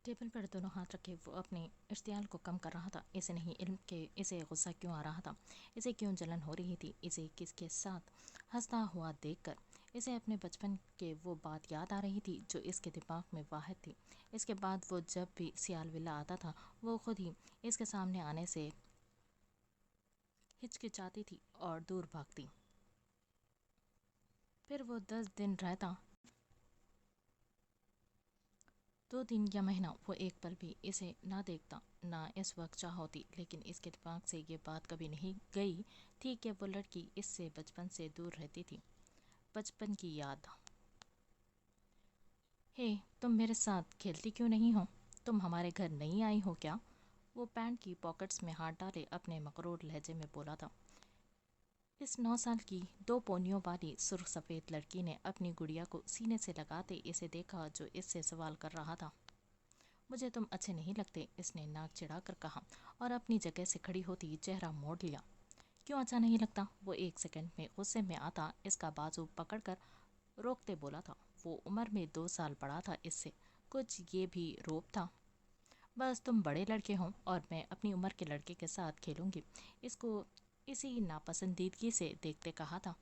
Table پر دونوں ہاتھ رکھے وہ اپنے اشتعال کو کم کر رہا تھا۔ اسے نہیں علم کہ اسے غصہ کیوں آ رہا تھا، اسے کیوں جلن ہو رہی تھی، اسے کس کے ساتھ ہنستا ہوا دیکھ کر۔ اسے اپنے بچپن کے وہ بات یاد آ رہی تھی جو اس کے دماغ میں واحد تھی۔ اس کے بعد وہ جب بھی سیال ولا آتا تھا وہ خود ہی اس کے سامنے آنے سے ہچکچاتی تھی اور دور بھاگتی۔ پھر وہ 10 دن رہتا، 2 دن یا مہینہ وہ ایک پل بھی اسے نہ دیکھتا نہ اس وقت چاہ ہوتی، لیکن اس کے دماغ سے یہ بات کبھی نہیں گئی تھی کہ وہ لڑکی اس سے بچپن سے دور رہتی تھی۔ بچپن کی یاد۔ ہے تم میرے ساتھ کھیلتی کیوں نہیں ہو؟ تم ہمارے گھر نہیں آئی ہو کیا؟ وہ پینٹ کی پاکٹس میں ہاتھ ڈالے اپنے مغرور لہجے میں بولا تھا۔ اس 9 سال کی 2 پونیوں والی سرخ سفید لڑکی نے اپنی گڑیا کو سینے سے لگاتے اسے دیکھا جو اس سے سوال کر رہا تھا۔ مجھے تم اچھے نہیں لگتے، اس نے ناک چڑھا کر کہا اور اپنی جگہ سے کھڑی ہوتی چہرہ موڑ لیا۔ کیوں اچھا نہیں لگتا؟ وہ 1 سیکنڈ میں غصے میں آتا اس کا بازو پکڑ کر روکتے بولا تھا۔ وہ عمر میں 2 سال بڑا تھا اس سے، کچھ یہ بھی روب تھا۔ بس تم بڑے لڑکے ہوں اور میں اپنی عمر کے لڑکے کے ساتھ کھیلوں گی، اس کو اسی ناپسندیدگی سے دیکھتے کہا تھا۔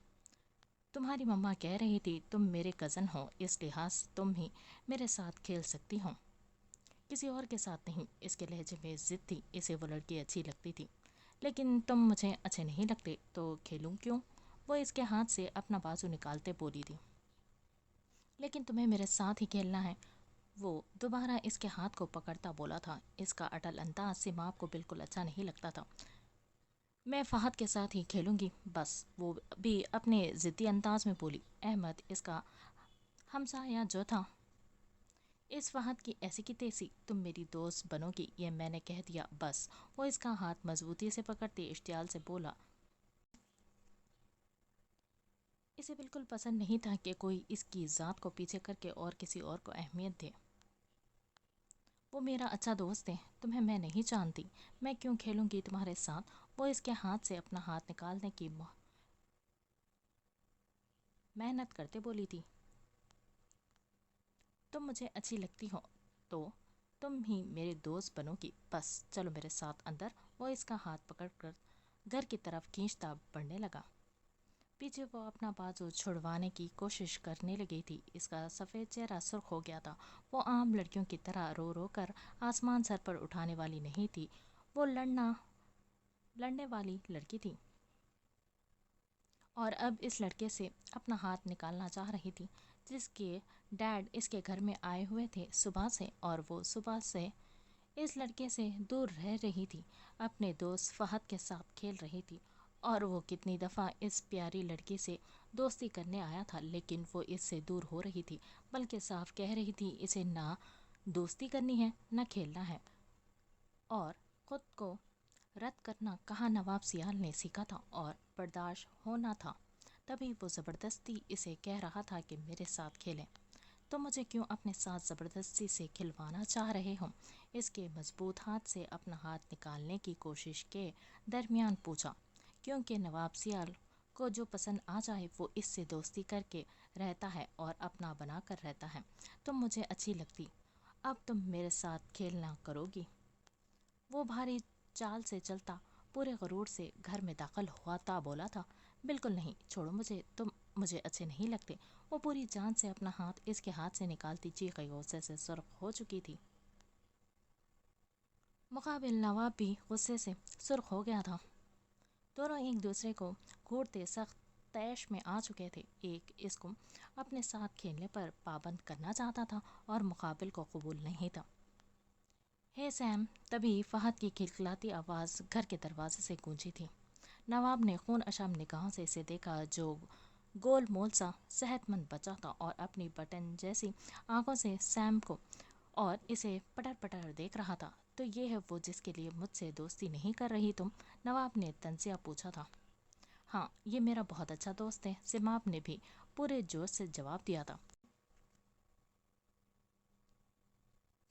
تمہاری مما کہہ رہی تھی تم میرے کزن ہو، اس لحاظ تم ہی میرے ساتھ کھیل سکتی ہو، کسی اور کے ساتھ نہیں۔ اس کے لہجے میں ضد تھی، اسے وہ لڑکی اچھی لگتی تھی۔ لیکن تم مجھے اچھے نہیں لگتے تو کھیلوں کیوں؟ وہ اس کے ہاتھ سے اپنا بازو نکالتے بولی تھی۔ لیکن تمہیں میرے ساتھ ہی کھیلنا ہے، وہ دوبارہ اس کے ہاتھ کو پکڑتا بولا تھا۔ اس کا اٹل انداز سماپ کو بالکل اچھا نہیں لگتا تھا۔ میں فہد کے ساتھ ہی کھیلوں گی بس، وہ بھی اپنے ضدی انداز میں بولی۔ احمد اس کا ہمسایہ جو تھا، اس فہد کی ایسی کی تیسی، تم میری دوست بنو گی یہ میں نے کہہ دیا بس۔ وہ اس کا ہاتھ مضبوطی سے پکڑتے اشتعال سے بولا۔ اسے بالکل پسند نہیں تھا کہ کوئی اس کی ذات کو پیچھے کر کے اور کسی اور کو اہمیت دے۔ وہ میرا اچھا دوست ہے، تمہیں میں نہیں جانتی، میں کیوں کھیلوں گی تمہارے ساتھ؟ وہ اس کے ہاتھ سے اپنا ہاتھ نکالنے کی محنت کرتے بولی تھی۔ تم مجھے اچھی لگتی ہو تو تم ہی میرے دوست بنو گی بس، چلو میرے ساتھ اندر۔ وہ اس کا ہاتھ پکڑ کر گھر کی طرف کھینچتا بڑھنے لگا۔ پیچھے وہ اپنا بازو چھڑوانے کی کوشش کرنے لگی تھی۔ اس کا سفید چہرہ سرخ ہو گیا تھا۔ وہ عام لڑکیوں کی طرح رو رو کر آسمان سر پر اٹھانے والی نہیں تھی، وہ لڑنے والی لڑکی تھی، اور اب اس لڑکے سے اپنا ہاتھ نکالنا چاہ رہی تھی جس کے ڈیڈ اس کے گھر میں آئے ہوئے تھے صبح سے، اور وہ صبح سے اس لڑکے سے دور رہ رہی تھی، اپنے دوست فہد کے ساتھ کھیل رہی تھی۔ اور وہ کتنی دفعہ اس پیاری لڑکی سے دوستی کرنے آیا تھا لیکن وہ اس سے دور ہو رہی تھی، بلکہ صاف کہہ رہی تھی اسے نہ دوستی کرنی ہے نہ کھیلنا ہے، اور خود کو رد کرنا کہاں نواب سیال نے سیکھا تھا اور برداشت ہونا تھا۔ تبھی وہ زبردستی اسے کہہ رہا تھا کہ میرے ساتھ کھیلیں۔ تم مجھے کیوں اپنے ساتھ زبردستی سے کھلوانا چاہ رہے ہو؟ اس کے مضبوط ہاتھ سے اپنا ہاتھ نکالنے کی کوشش کے درمیان پوچھا۔ کیونکہ نواب سیال کو جو پسند آ جائے وہ اس سے دوستی کر کے رہتا ہے اور اپنا بنا کر رہتا ہے۔ تم مجھے اچھی لگتی، اب تم میرے ساتھ کھیلنا کرو گی؟ وہ بھاری چال سے چلتا پورے غرور سے گھر میں داخل ہوا تا بولا تھا۔ بالکل نہیں، چھوڑو مجھے، تم مجھے اچھے نہیں لگتے۔ وہ پوری جان سے اپنا ہاتھ اس کے ہاتھ سے نکالتی چیخیں غصے سے سرخ ہو چکی تھی۔ مقابل نواب بھی غصے سے سرخ ہو گیا تھا۔ دونوں ایک دوسرے کو گھورتے سخت طیش میں آ چکے تھے۔ ایک اس کو اپنے ساتھ کھیلنے پر پابند کرنا چاہتا تھا اور مقابل کو قبول نہیں تھا۔ ہے سیم! تبھی فہد کی کھلکھلاتی آواز گھر کے دروازے سے گونجی تھی۔ نواب نے خون اشم نگاہوں سے اسے دیکھا جو گول مول سا صحت مند بچہ تھا اور اپنی بٹن جیسی آنکھوں سے سیم کو اور اسے پٹر پٹر دیکھ رہا تھا۔ تو یہ ہے وہ جس کے لیے مجھ سے دوستی نہیں کر رہی تم؟ نواب نے تنزیہ پوچھا تھا۔ ہاں، یہ میرا بہت اچھا دوست ہے، سماپ نے بھی پورے جوش سے جواب دیا تھا۔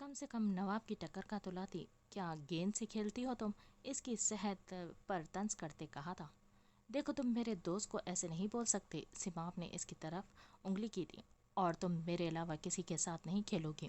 کم سے کم نواب کی ٹکر کا تو لاتی، کیا گیند سے کھیلتی ہو تم؟ اس کی صحت پر طنز کرتے کہا تھا۔ دیکھو تم میرے دوست کو ایسے نہیں بول سکتے، سماپ نے اس کی طرف انگلی کی تھی، اور تم میرے علاوہ کسی کے ساتھ نہیں کھیلو گی۔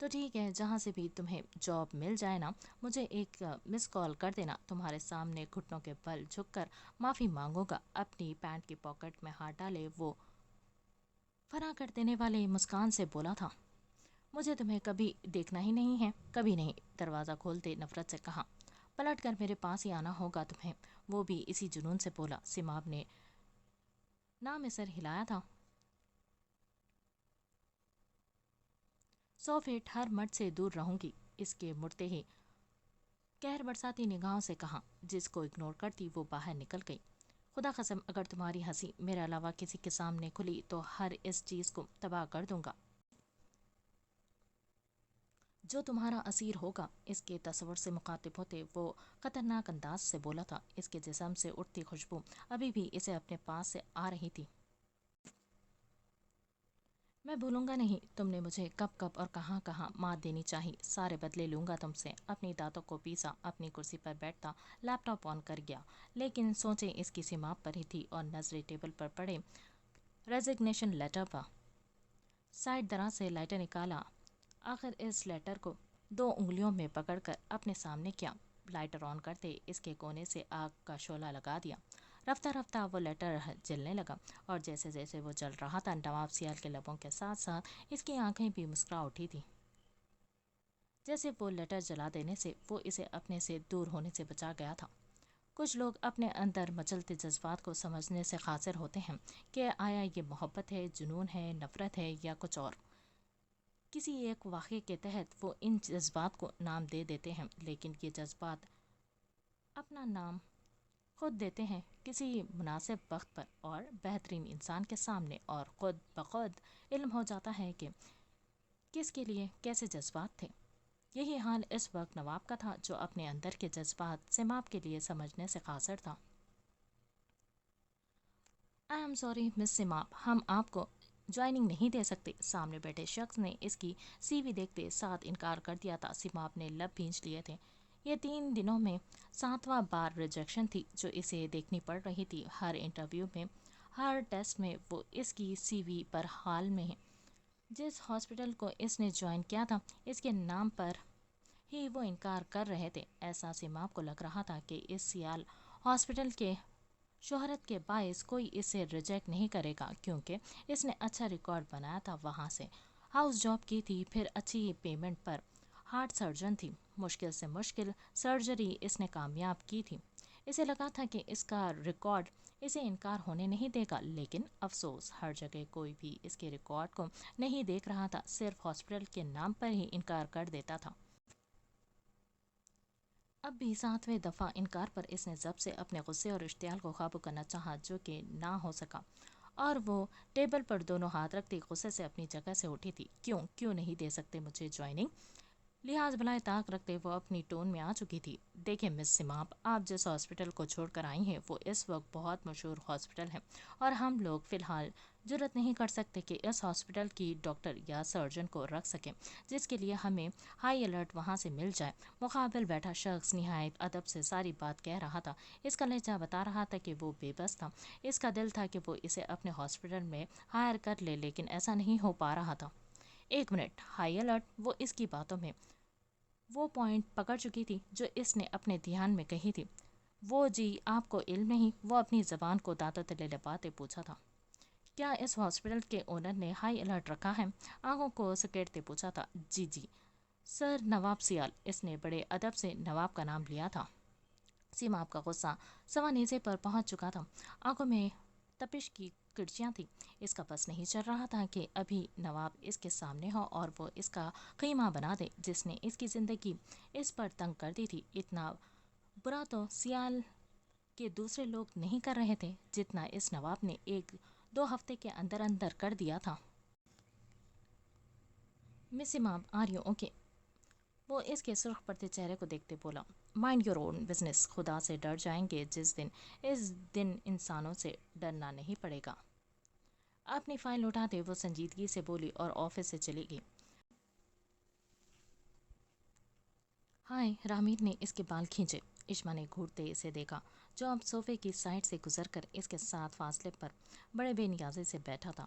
تو ٹھیک ہے، جہاں سے بھی تمہیں جاب مل جائے نا، مجھے ایک مس کال کر دینا۔ تمہارے سامنے گھٹنوں کے بل جھک کر معافی مانگوں گا۔ اپنی پینٹ کی پاکٹ میں ہاتھ ڈالے وہ فرا کر دینے والے مسکان سے بولا تھا، مجھے تمہیں کبھی دیکھنا ہی نہیں ہے۔ کبھی نہیں، دروازہ کھولتے نفرت سے کہا۔ پلٹ کر میرے پاس ہی آنا ہوگا تمہیں، وہ بھی اسی جنون سے بولا۔ سماب نے نام میں سر ہلایا تھا۔ 100 فٹ ہر مرد سے دور رہوں گی، اس کے مڑتے ہی قہر برساتی نگاہوں سے کہا۔ جس کو اگنور کرتی وہ باہر نکل گئی۔ خدا قسم، اگر تمہاری ہنسی میرے علاوہ کسی کے سامنے کھلی تو ہر اس چیز کو تباہ کر دوں گا جو تمہارا اسیر ہوگا۔ اس کے تصور سے مخاطب ہوتے وہ خطرناک انداز سے بولا تھا۔ اس کے جسم سے اٹھتی خوشبو ابھی بھی اسے اپنے پاس سے آ رہی تھی۔ میں بھولوں گا نہیں، تم نے مجھے کب کب اور کہاں کہاں مات دینی چاہی، سارے بدلے لوں گا تم سے۔ اپنی دانتوں کو پیسا، اپنی کرسی پر بیٹھتا لیپ ٹاپ آن کر گیا، لیکن سوچیں اس کی سماپ پر ہی تھی اور نظریں ٹیبل پر پڑے ریزگنیشن لیٹر پر۔ سائڈ دراز سے لائٹر نکالا، آخر اس لیٹر کو 2 انگلیوں میں پکڑ کر اپنے سامنے کیا۔ لائٹر آن کرتے اس کے کونے سے آگ کا شعلہ لگا دیا۔ رفتہ رفتہ وہ لیٹر جلنے لگا، اور جیسے جیسے وہ جل رہا تھا نواب سیال کے لبوں کے ساتھ ساتھ اس کی آنکھیں بھی مسکرا اٹھی تھی، جیسے وہ لیٹر جلا دینے سے وہ اسے اپنے سے دور ہونے سے بچا گیا تھا۔ کچھ لوگ اپنے اندر مچلتے جذبات کو سمجھنے سے قاصر ہوتے ہیں کہ آیا یہ محبت ہے، جنون ہے، نفرت ہے یا کچھ اور۔ کسی ایک واقعے کے تحت وہ ان جذبات کو نام دے دیتے ہیں، لیکن یہ جذبات اپنا نام خود دیتے ہیں کسی مناسب وقت پر اور بہترین انسان کے سامنے، اور خود بخود علم ہو جاتا ہے کہ کس کے لیے کیسے جذبات تھے۔ یہی حال اس وقت نواب کا تھا، جو اپنے اندر کے جذبات سماپ کے لیے سمجھنے سے قاصر تھا۔ آئی ایم سوری مس سماپ، ہم آپ کو جوائننگ نہیں دے سکتے۔ سامنے بیٹھے شخص نے اس کی سی وی دیکھتے ساتھ انکار کر دیا تھا۔ سماپ نے لب بھینچ لیے تھے۔ یہ 3 دنوں میں 7واں بار ریجیکشن تھی جو اسے دیکھنی پڑ رہی تھی۔ ہر انٹرویو میں، ہر ٹیسٹ میں وہ اس کی سی وی پر حال میں ہے۔ جس ہاسپٹل کو اس نے جوائن کیا تھا، اس کے نام پر ہی وہ انکار کر رہے تھے۔ ایسا سماپ کو لگ رہا تھا کہ اس سیال ہاسپٹل کے شہرت کے باعث کوئی اسے ریجیکٹ نہیں کرے گا، کیونکہ اس نے اچھا ریکارڈ بنایا تھا، وہاں سے ہاؤس جاب کی تھی، پھر اچھی پیمنٹ پر ہارٹ سرجن تھی، مشکل سے مشکل سرجری اس نے کامیاب کی تھی۔ اسے لگا تھا کہ اس کا ریکارڈ اسے انکار ہونے نہیں دے گا، لیکن افسوس ہر جگہ کوئی بھی اس کے ریکارڈ کو نہیں دیکھ رہا تھا، صرف ہاسپٹل کے نام پر ہی انکار کر دیتا تھا۔ اب بھی 7ویں دفعہ انکار پر اس نے ضبط سے اپنے غصے اور اشتعال کو قابو کرنا چاہا، جو کہ نہ ہو سکا، اور وہ ٹیبل پر دونوں ہاتھ رکھتی غصے سے اپنی جگہ سے اٹھی تھی۔ کیوں نہیں دے سکتے مجھے جوائننگ؟ لحاظ بلائے طاق رکھتے وہ اپنی ٹون میں آ چکی تھی۔ دیکھیں مس سماپ، آپ جس ہاسپٹل کو چھوڑ کر آئی ہیں وہ اس وقت بہت مشہور ہاسپٹل ہے، اور ہم لوگ فی الحال جرت نہیں کر سکتے کہ اس ہاسپٹل کی ڈاکٹر یا سرجن کو رکھ سکیں جس کے لیے ہمیں ہائی الرٹ وہاں سے مل جائے۔ مقابل بیٹھا شخص نہایت ادب سے ساری بات کہہ رہا تھا۔ اس کا لہجہ بتا رہا تھا کہ وہ بے بس تھا۔ اس کا دل تھا کہ وہ اسے اپنے ہاسپٹل میں ہائر کر لے، لیکن ایسا نہیں ہو پا رہا تھا۔ 1 منٹ، ہائی الرٹ؟ وہ اس کی باتوں میں وہ پوائنٹ پکڑ چکی تھی جو اس نے اپنے دھیان میں کہی تھی۔ وہ جی آپ کو علم نہیں؟ وہ اپنی زبان کو دانتوں تلے لباتے پوچھا تھا۔ کیا اس ہاسپٹل کے اونر نے ہائی الرٹ رکھا ہے؟ آنکھوں کو سکیڑتے پوچھا تھا۔ جی سر، نواب سیال، اس نے بڑے ادب سے نواب کا نام لیا تھا۔ سماپ کا غصہ سوانیزے پر پہنچ چکا تھا، آنکھوں میں تپش کی کرچیاں تھیں۔ اس کا بس نہیں چل رہا تھا کہ ابھی نواب اس کے سامنے ہو اور وہ اس کا خیمہ بنا دے، جس نے اس کی زندگی اس پر تنگ کر دی تھی۔ اتنا برا تو سیال کے دوسرے لوگ نہیں کر رہے تھے جتنا اس نواب نے 1-2 ہفتے کے اندر اندر کر دیا تھا۔ مس سماپ، آر یو اوکے؟ وہ اس کے سرخ پڑتے چہرے کو دیکھتے بولا۔ مائنڈ یور اون بزنس، خدا سے ڈر جائیں گے جس دن، اس دن انسانوں سے ڈرنا نہیں پڑے گا۔ اپنی فائل اٹھاتے وہ سنجیدگی سے بولی اور آفس سے چلی گئی۔ ہائے، رامیر نے اس کے بال کھینچے۔ اشما نے گھورتے اسے دیکھا، جو اب صوفے کی سائڈ سے گزر کر اس کے ساتھ فاصلے پر بڑے بے نیازی سے بیٹھا تھا۔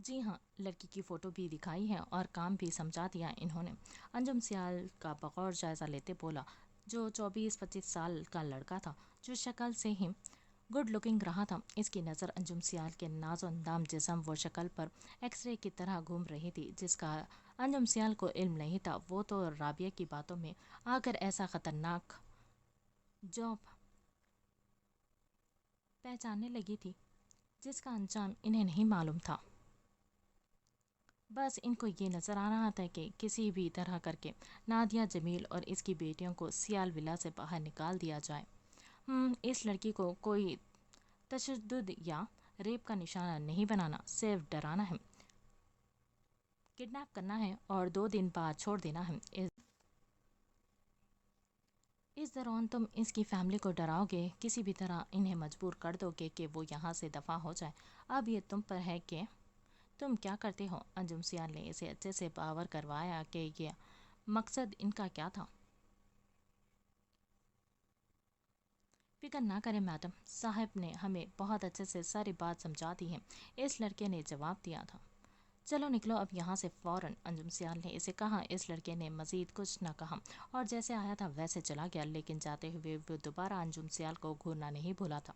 جی ہاں، لڑکی کی فوٹو بھی دکھائی ہے اور کام بھی سمجھا دیا انہوں نے، انجم سیال کا بغور جائزہ لیتے بولا، جو 24-25 سال کا لڑکا تھا، جو شکل سے ہی گڈ لکنگ رہا تھا۔ اس کی نظر انجم سیال کے ناز و اندام جسم و شکل پر ایکس رے کی طرح گھوم رہی تھی، جس کا انجم سیال کو علم نہیں تھا۔ وہ تو رابعہ کی باتوں میں آ کر ایسا خطرناک جاب پہچاننے لگی تھی جس کا انجام انہیں نہیں معلوم تھا۔ بس ان کو یہ نظر آ رہا تھا کہ کسی بھی طرح کر کے نادیہ جمیل اور اس کی بیٹیوں کو سیال ولا سے باہر نکال دیا جائے۔ اس لڑکی کو کوئی تشدد یا ریپ کا نشانہ نہیں بنانا، صرف ڈرانا ہے، کڈنیپ کرنا ہے اور 2 دن بعد چھوڑ دینا ہے۔ اس دوران تم اس کی فیملی کو ڈراؤ گے، کسی بھی طرح انہیں مجبور کر دو گے کہ وہ یہاں سے دفع ہو جائے۔ اب یہ تم پر ہے کہ تم کیا کرتے ہو۔ انجم سیال نے اسے اچھے سے باور کروایا کہ یہ مقصد ان کا کیا تھا۔ فکر نہ کریں میڈم، صاحب نے ہمیں بہت اچھے سے ساری بات سمجھا دی ہے، اس لڑکے نے جواب دیا تھا۔ چلو نکلو اب یہاں سے فوراً، انجم سیال نے اسے کہا۔ اس لڑکے نے مزید کچھ نہ کہا اور جیسے آیا تھا ویسے چلا گیا، لیکن جاتے ہوئے وہ دوبارہ انجم سیال کو گھورنا نہیں بھولا تھا۔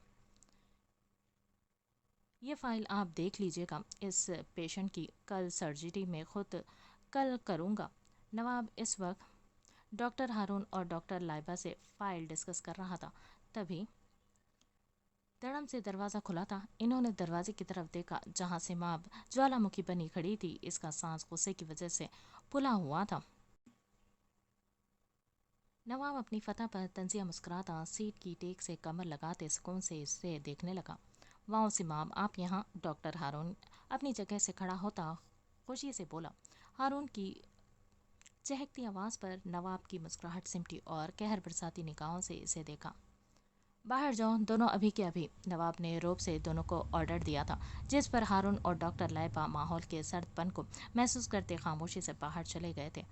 یہ فائل آپ دیکھ لیجئے گا، اس پیشنٹ کی کل سرجری میں خود کل کروں گا۔ نواب اس وقت ڈاکٹر ہارون اور ڈاکٹر لائبہ سے فائل ڈسکس کر رہا تھا، تبھی دڑم سے دروازہ کھلا تھا۔ انہوں نے دروازے کی طرف دیکھا جہاں سیماب جوالا مکھی بنی کھڑی تھی، اس کا سانس غصے کی وجہ سے پھلا ہوا تھا۔ نواب اپنی فتح پر طنزیہ مسکراتا سیٹ کی ٹیک سے کمر لگاتے سکون سے اسے دیکھنے لگا۔ واؤ سیماب، آپ یہاں؟ ڈاکٹر ہارون اپنی جگہ سے کھڑا ہوتا خوشی سے بولا۔ ہارون کی چہکتی آواز پر نواب کی مسکراہٹ سمٹی اور قہر برساتی نگاہوں سے اسے دیکھا۔ باہر جاؤ دونوں ابھی کے ابھی، نواب نے روب سے دونوں کو آرڈر دیا تھا، جس پر ہارون اور ڈاکٹر لائبہ ماحول کے سرد پن کو محسوس کرتے خاموشی سے باہر چلے گئے تھے۔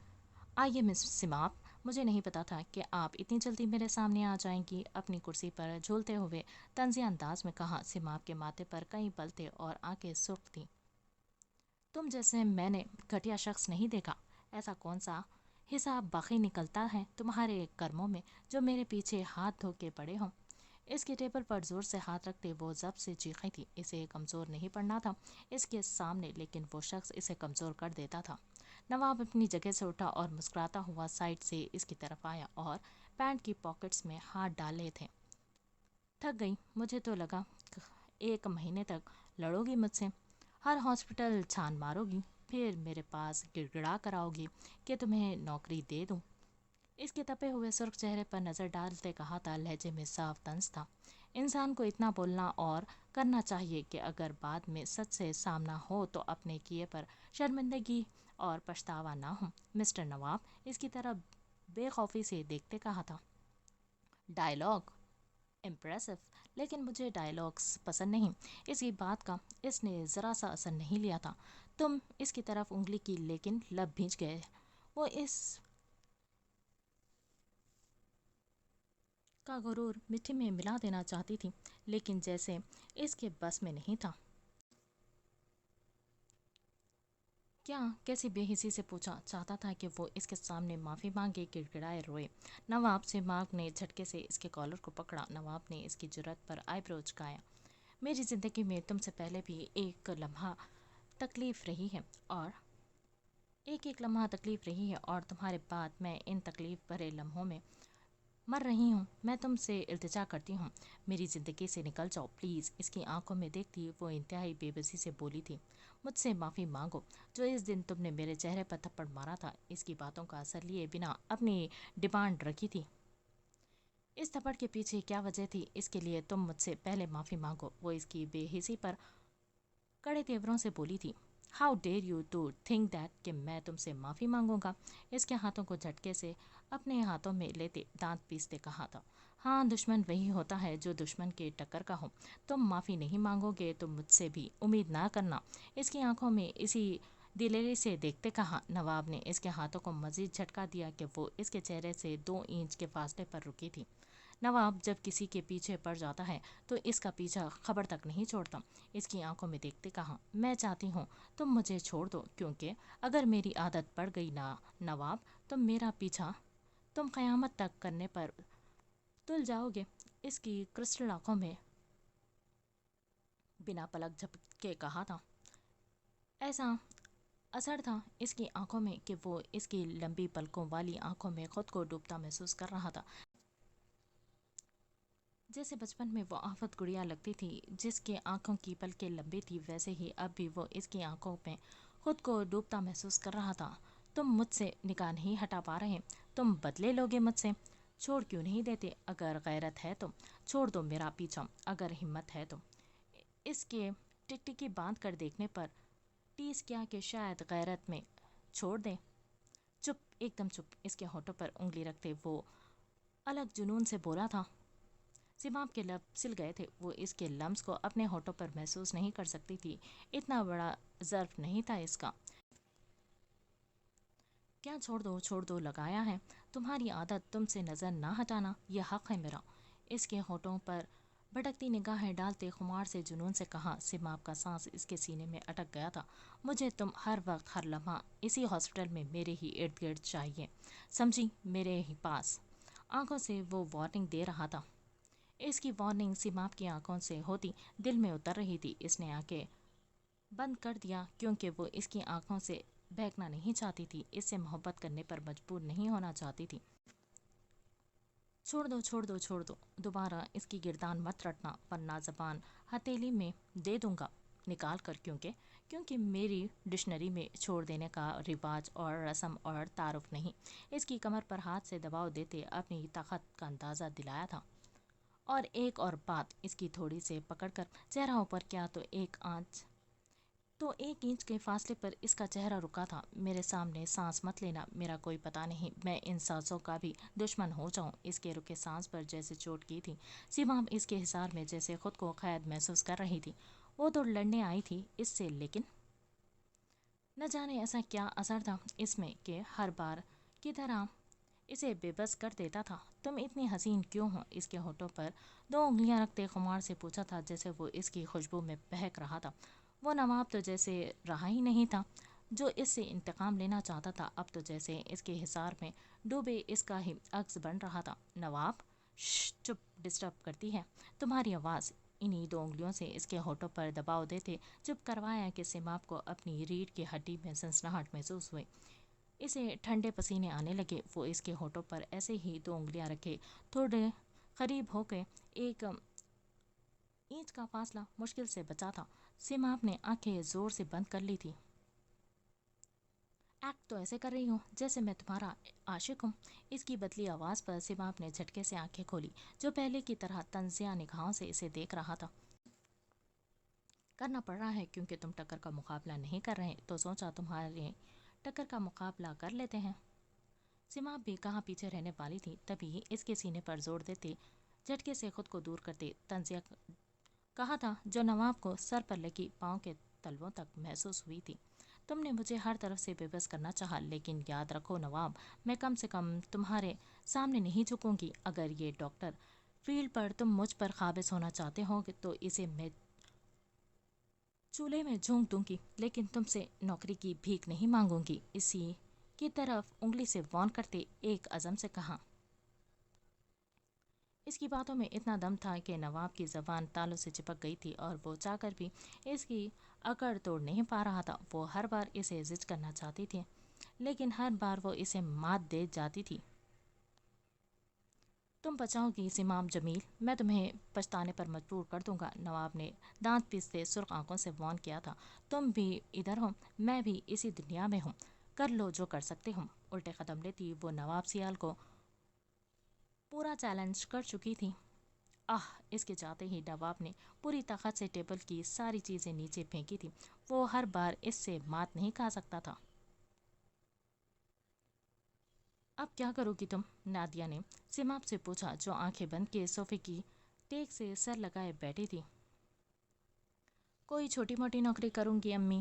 آئیے مس سیماب، مجھے نہیں پتا تھا کہ آپ اتنی جلدی میرے سامنے آ جائیں گی، اپنی کرسی پر جھولتے ہوئے طنزیہ انداز میں کہا۔ سیماب کے ماتھے پر کئی بل تھے اور آنکھیں سرخ تھیں۔ تم جیسے میں نے گھٹیا شخص نہیں دیکھا، ایسا کون سا حساب باقی نکلتا ہے تمہارے کرموں میں جو میرے پیچھے ہاتھ دھو کے پڑے ہوں۔ اس کے ٹیبل پر زور سے ہاتھ رکھتے وہ ضبط سے چیخی تھی۔ اسے کمزور نہیں پڑنا تھا اس کے سامنے، لیکن وہ شخص اسے کمزور کر دیتا تھا۔ نواب اپنی جگہ سے اٹھا اور مسکراتا ہوا سائڈ سے اس کی طرف آیا اور پینٹ کی پاکٹس میں ہاتھ ڈالے تھے۔ تھک گئی، مجھے تو لگا 1 مہینے تک لڑو گی مجھ سے، ہر ہاسپٹل چھان مارو گی، پھر میرے پاس گڑ گڑا کر آؤ گی کہ تمہیں نوکری دے دوں۔ اس کے تپے ہوئے سرخ چہرے پر نظر ڈالتے کہا تھا، لہجے میں صاف طنز تھا۔ انسان کو اتنا بولنا اور کرنا چاہیے کہ اگر بعد میں سچ سے سامنا ہو تو اپنے کیے پر شرمندگی اور پچھتاوا نہ ہو۔ مسٹر نواب اس کی طرف بے خوفی سے دیکھتے کہا تھا۔ ڈائلاگ امپریسو، لیکن مجھے ڈائلاگس پسند نہیں۔ اس کی بات کا اس نے ذرا سا اثر نہیں لیا تھا۔ تم اس کی طرف انگلی کی لیکن لب بھیج گئے۔ وہ اس کا غرور مٹی میں ملا دینا چاہتی تھی، لیکن جیسے اس کے بس میں نہیں تھا۔ کیا؟ کیسی بے حسی سے پوچھا۔ چاہتا تھا کہ وہ اس کے سامنے معافی مانگے، گڑ گڑائے روئے۔ نواب سیماب نے جھٹکے سے اس کے کالر کو پکڑا۔ نواب نے اس کی جرأت پر آئی برو اچکایا۔ میری زندگی میں تم سے پہلے بھی ایک لمحہ تکلیف رہی ہے اور تمہارے بعد میں ان تکلیف بھرے لمحوں میں مر رہی ہوں۔ میں تم سے التجا کرتی ہوں، میری زندگی سے نکل جاؤ پلیز۔ اس کی آنکھوں میں دیکھتی وہ انتہائی بے بسی سے بولی تھی، مجھ سے معافی مانگو۔ جو اس دن تم نے میرے چہرے پر تھپڑ مارا تھا، اس کی باتوں کا اثر لیے بنا اپنی ڈیمانڈ رکھی تھی۔ اس تھپڑ کے پیچھے کیا وجہ تھی، اس کے لیے تم مجھ سے پہلے معافی مانگو۔ وہ اس کی بے حسی پر کڑے تیوروں سے بولی تھی۔ How dare you to think that کہ میں تم سے معافی مانگوں گا؟ اس کے ہاتھوں کو جھٹکے سے اپنے ہاتھوں میں لیتے دانت پیستے کہا تھا۔ ہاں، دشمن وہی ہوتا ہے جو دشمن کے ٹکر کا ہو۔ تم معافی نہیں مانگو گے تو مجھ سے بھی امید نہ کرنا۔ اس کی آنکھوں میں اسی دلیری سے دیکھتے کہا۔ نواب نے اس کے ہاتھوں کو مزید جھٹکا دیا کہ وہ اس کے چہرے سے 2 انچ کے فاصلے پر رکی تھی۔ نواب جب کسی کے پیچھے پڑ جاتا ہے تو اس کا پیچھا خبر تک نہیں چھوڑتا۔ اس کی آنکھوں میں دیکھتے کہا، میں چاہتی ہوں تم مجھے چھوڑ دو، کیونکہ اگر میری عادت پڑ گئی نا نواب، تو میرا پیچھا تم قیامت تک کرنے پر تل جاؤ گے۔ اس کی کرسٹل آنکھوں میں بنا پلک جھپکے کہا تھا۔ ایسا اثر تھا اس کی آنکھوں میں کہ وہ اس کی لمبی پلکوں والی آنکھوں میں خود کو ڈوبتا محسوس کر رہا تھا۔ جیسے بچپن میں وہ آفت گڑیا لگتی تھی جس کے آنکھوں کی پلکیں لمبی تھی، ویسے ہی اب بھی وہ اس کی آنکھوں میں خود کو ڈوبتا محسوس کر رہا تھا۔ تم مجھ سے نگاہ نہیں ہٹا پا رہے، تم بدلے لوگے مجھ سے؟ چھوڑ کیوں نہیں دیتے؟ اگر غیرت ہے تو چھوڑ دو میرا پیچھا، اگر ہمت ہے تو۔ اس کے ٹکٹکی باندھ کر دیکھنے پر ٹیس کیا کہ شاید غیرت میں چھوڑ دیں۔ چپ، ایک دم چپ۔ اس کے ہونٹوں پر انگلی رکھتے وہ الگ جنون سے بولا تھا۔ سمام کے لب سل گئے تھے، وہ اس کے لمس کو اپنے ہونٹوں پر محسوس نہیں کر سکتی تھی، اتنا بڑا ظرف نہیں تھا اس کا۔ کیا چھوڑ دو لگایا ہے؟ تمہاری عادت تم سے نظر نہ ہٹانا، یہ حق ہے میرا۔ اس کے ہونٹوں پر بھٹکتی نگاہیں ڈالتے خمار سے جنون سے کہا۔ سماب کا سانس اس کے سینے میں اٹک گیا تھا۔ مجھے تم ہر وقت ہر لمحہ اسی ہاسپٹل میں میرے ہی ارد گرد چاہیے، سمجھی؟ میرے ہی پاس۔ آنکھوں سے وہ وارننگ دے رہا تھا۔ اس کی وارننگ سماب کی آنکھوں سے ہوتی دل میں اتر رہی تھی۔ اس نے آنکھیں بند کر دیا کیونکہ وہ اس کی آنکھوں سے بہکنا نہیں چاہتی تھی، اس سے محبت کرنے پر مجبور نہیں ہونا چاہتی تھی۔ چھوڑ دو چھوڑ دو چھوڑ دو، دوبارہ اس کی گردان مت رٹنا، ورنہ زبان ہتھیلی میں دے دوں گا نکال کر، کیونکہ میری ڈکشنری میں چھوڑ دینے کا رواج اور رسم اور تعارف نہیں۔ اس کی کمر پر ہاتھ سے دباؤ دیتے اپنی طاقت کا اندازہ دلایا تھا۔ اور ایک اور بات، اس کی تھوڑی سے پکڑ کر چہرہ اوپر کیا تو ایک انچ کے فاصلے پر اس کا چہرہ رکا تھا۔ میرے سامنے سانس مت لینا، میرا کوئی پتہ نہیں، میں ان سانسوں کا بھی دشمن ہو جاؤں۔ اس کے رکے سانس پر جیسے چوٹ کی تھی، سمام اس کے حصار میں جیسے خود کو قید محسوس کر رہی تھی۔ وہ تو لڑنے آئی تھی اس سے، لیکن نہ جانے ایسا کیا اثر تھا اس میں کہ ہر بار کی طرح اسے بے بس کر دیتا تھا۔ تم اتنی حسین کیوں ہو؟ اس کے ہونٹوں پر دو انگلیاں رکھتے خمار سے پوچھا تھا، جیسے وہ اس کی خوشبو میں بہک رہا تھا۔ وہ نواب تو جیسے رہا ہی نہیں تھا جو اس سے انتقام لینا چاہتا تھا، اب تو جیسے اس کے حصار میں ڈوبے اس کا ہی عکس بن رہا تھا۔ نواب، شش، چپ، ڈسٹرب کرتی ہے تمہاری آواز۔ انہی دو انگلیوں سے اس کے ہونٹوں پر دباؤ دیتے چپ کروایا کہ سماب کو اپنی ریڑھ کی ہڈی میں سنسناہٹ محسوس ہوئی۔ اسے ٹھنڈے پسینے آنے لگے۔ وہ اس کے ہونٹوں پر ایسے ہی دو انگلیاں رکھے تھوڑے قریب ہو کے ایک انچ کا فاصلہ مشکل سے بچا تھا۔ سماب نے آنکھیں زور سے بند کر لی تھی۔ ایکٹ تو ایسے کر رہی ہوں جیسے میں تمہارا عاشق ہوں۔ اس کی بدلی آواز پر سماب نے جھٹکے سے آنکھیں کھولی، جو پہلے کی طرح طنزیہ نگاہوں سے اسے دیکھ رہا تھا۔ کرنا پڑ رہا ہے کیونکہ تم ٹکر کا مقابلہ نہیں کر رہے، تو سوچا تمہارے ٹکر کا مقابلہ کر لیتے ہیں۔ سماب بھی کہاں پیچھے رہنے والی تھی، تبھی اس کے سینے پر زور دیتے جھٹکے سے خود کو دور کرتے طنزیہ کہا تھا، جو نواب کو سر پر لگی پاؤں کے تلووں تک محسوس ہوئی تھی۔ تم نے مجھے ہر طرف سے بے بس کرنا چاہا، لیکن یاد رکھو نواب، میں کم سے کم تمہارے سامنے نہیں جھکوں گی۔ اگر یہ ڈاکٹر فیلڈ پر تم مجھ پر قابض ہونا چاہتے ہو تو اسے میں چولہے میں جھونک دوں گی، لیکن تم سے نوکری کی بھیک نہیں مانگوں گی۔ اسی کی طرف انگلی سے وارن کرتے ایک عزم سے کہا۔ اس کی باتوں میں اتنا دم تھا کہ نواب کی زبان تالوں سے چپک گئی تھی، اور وہ چاہ کر بھی اس کی اکڑ توڑ نہیں پا رہا تھا۔ وہ ہر بار اسے زج کرنا چاہتی تھی، لیکن ہر بار وہ اسے مات دے جاتی تھی۔ تم بچاؤ گی سمام جمیل، میں تمہیں پچھتانے پر مجبور کر دوں گا۔ نواب نے دانت پیستے سرخ آنکھوں سے وارن کیا تھا۔ تم بھی ادھر ہو، میں بھی اسی دنیا میں ہوں، کر لو جو کر سکتے ہو۔ الٹے قدم لیتی وہ نواب سیال کو پورا چیلنج کر چکی تھی۔ اس کے جاتے ہی نواب نے پوری طاقت سے ٹیبل کی ساری چیزیں نیچے پھینکی تھی۔ وہ ہر بار اس سے مات نہیں کھا سکتا تھا۔ اب کیا کرو گی تم؟ نادیہ نے سماب سے پوچھا، جو آنکھیں بند کے صوفے کی ٹیک سے سر لگائے بیٹھی تھی۔ کوئی چھوٹی موٹی نوکری کروں گی امی،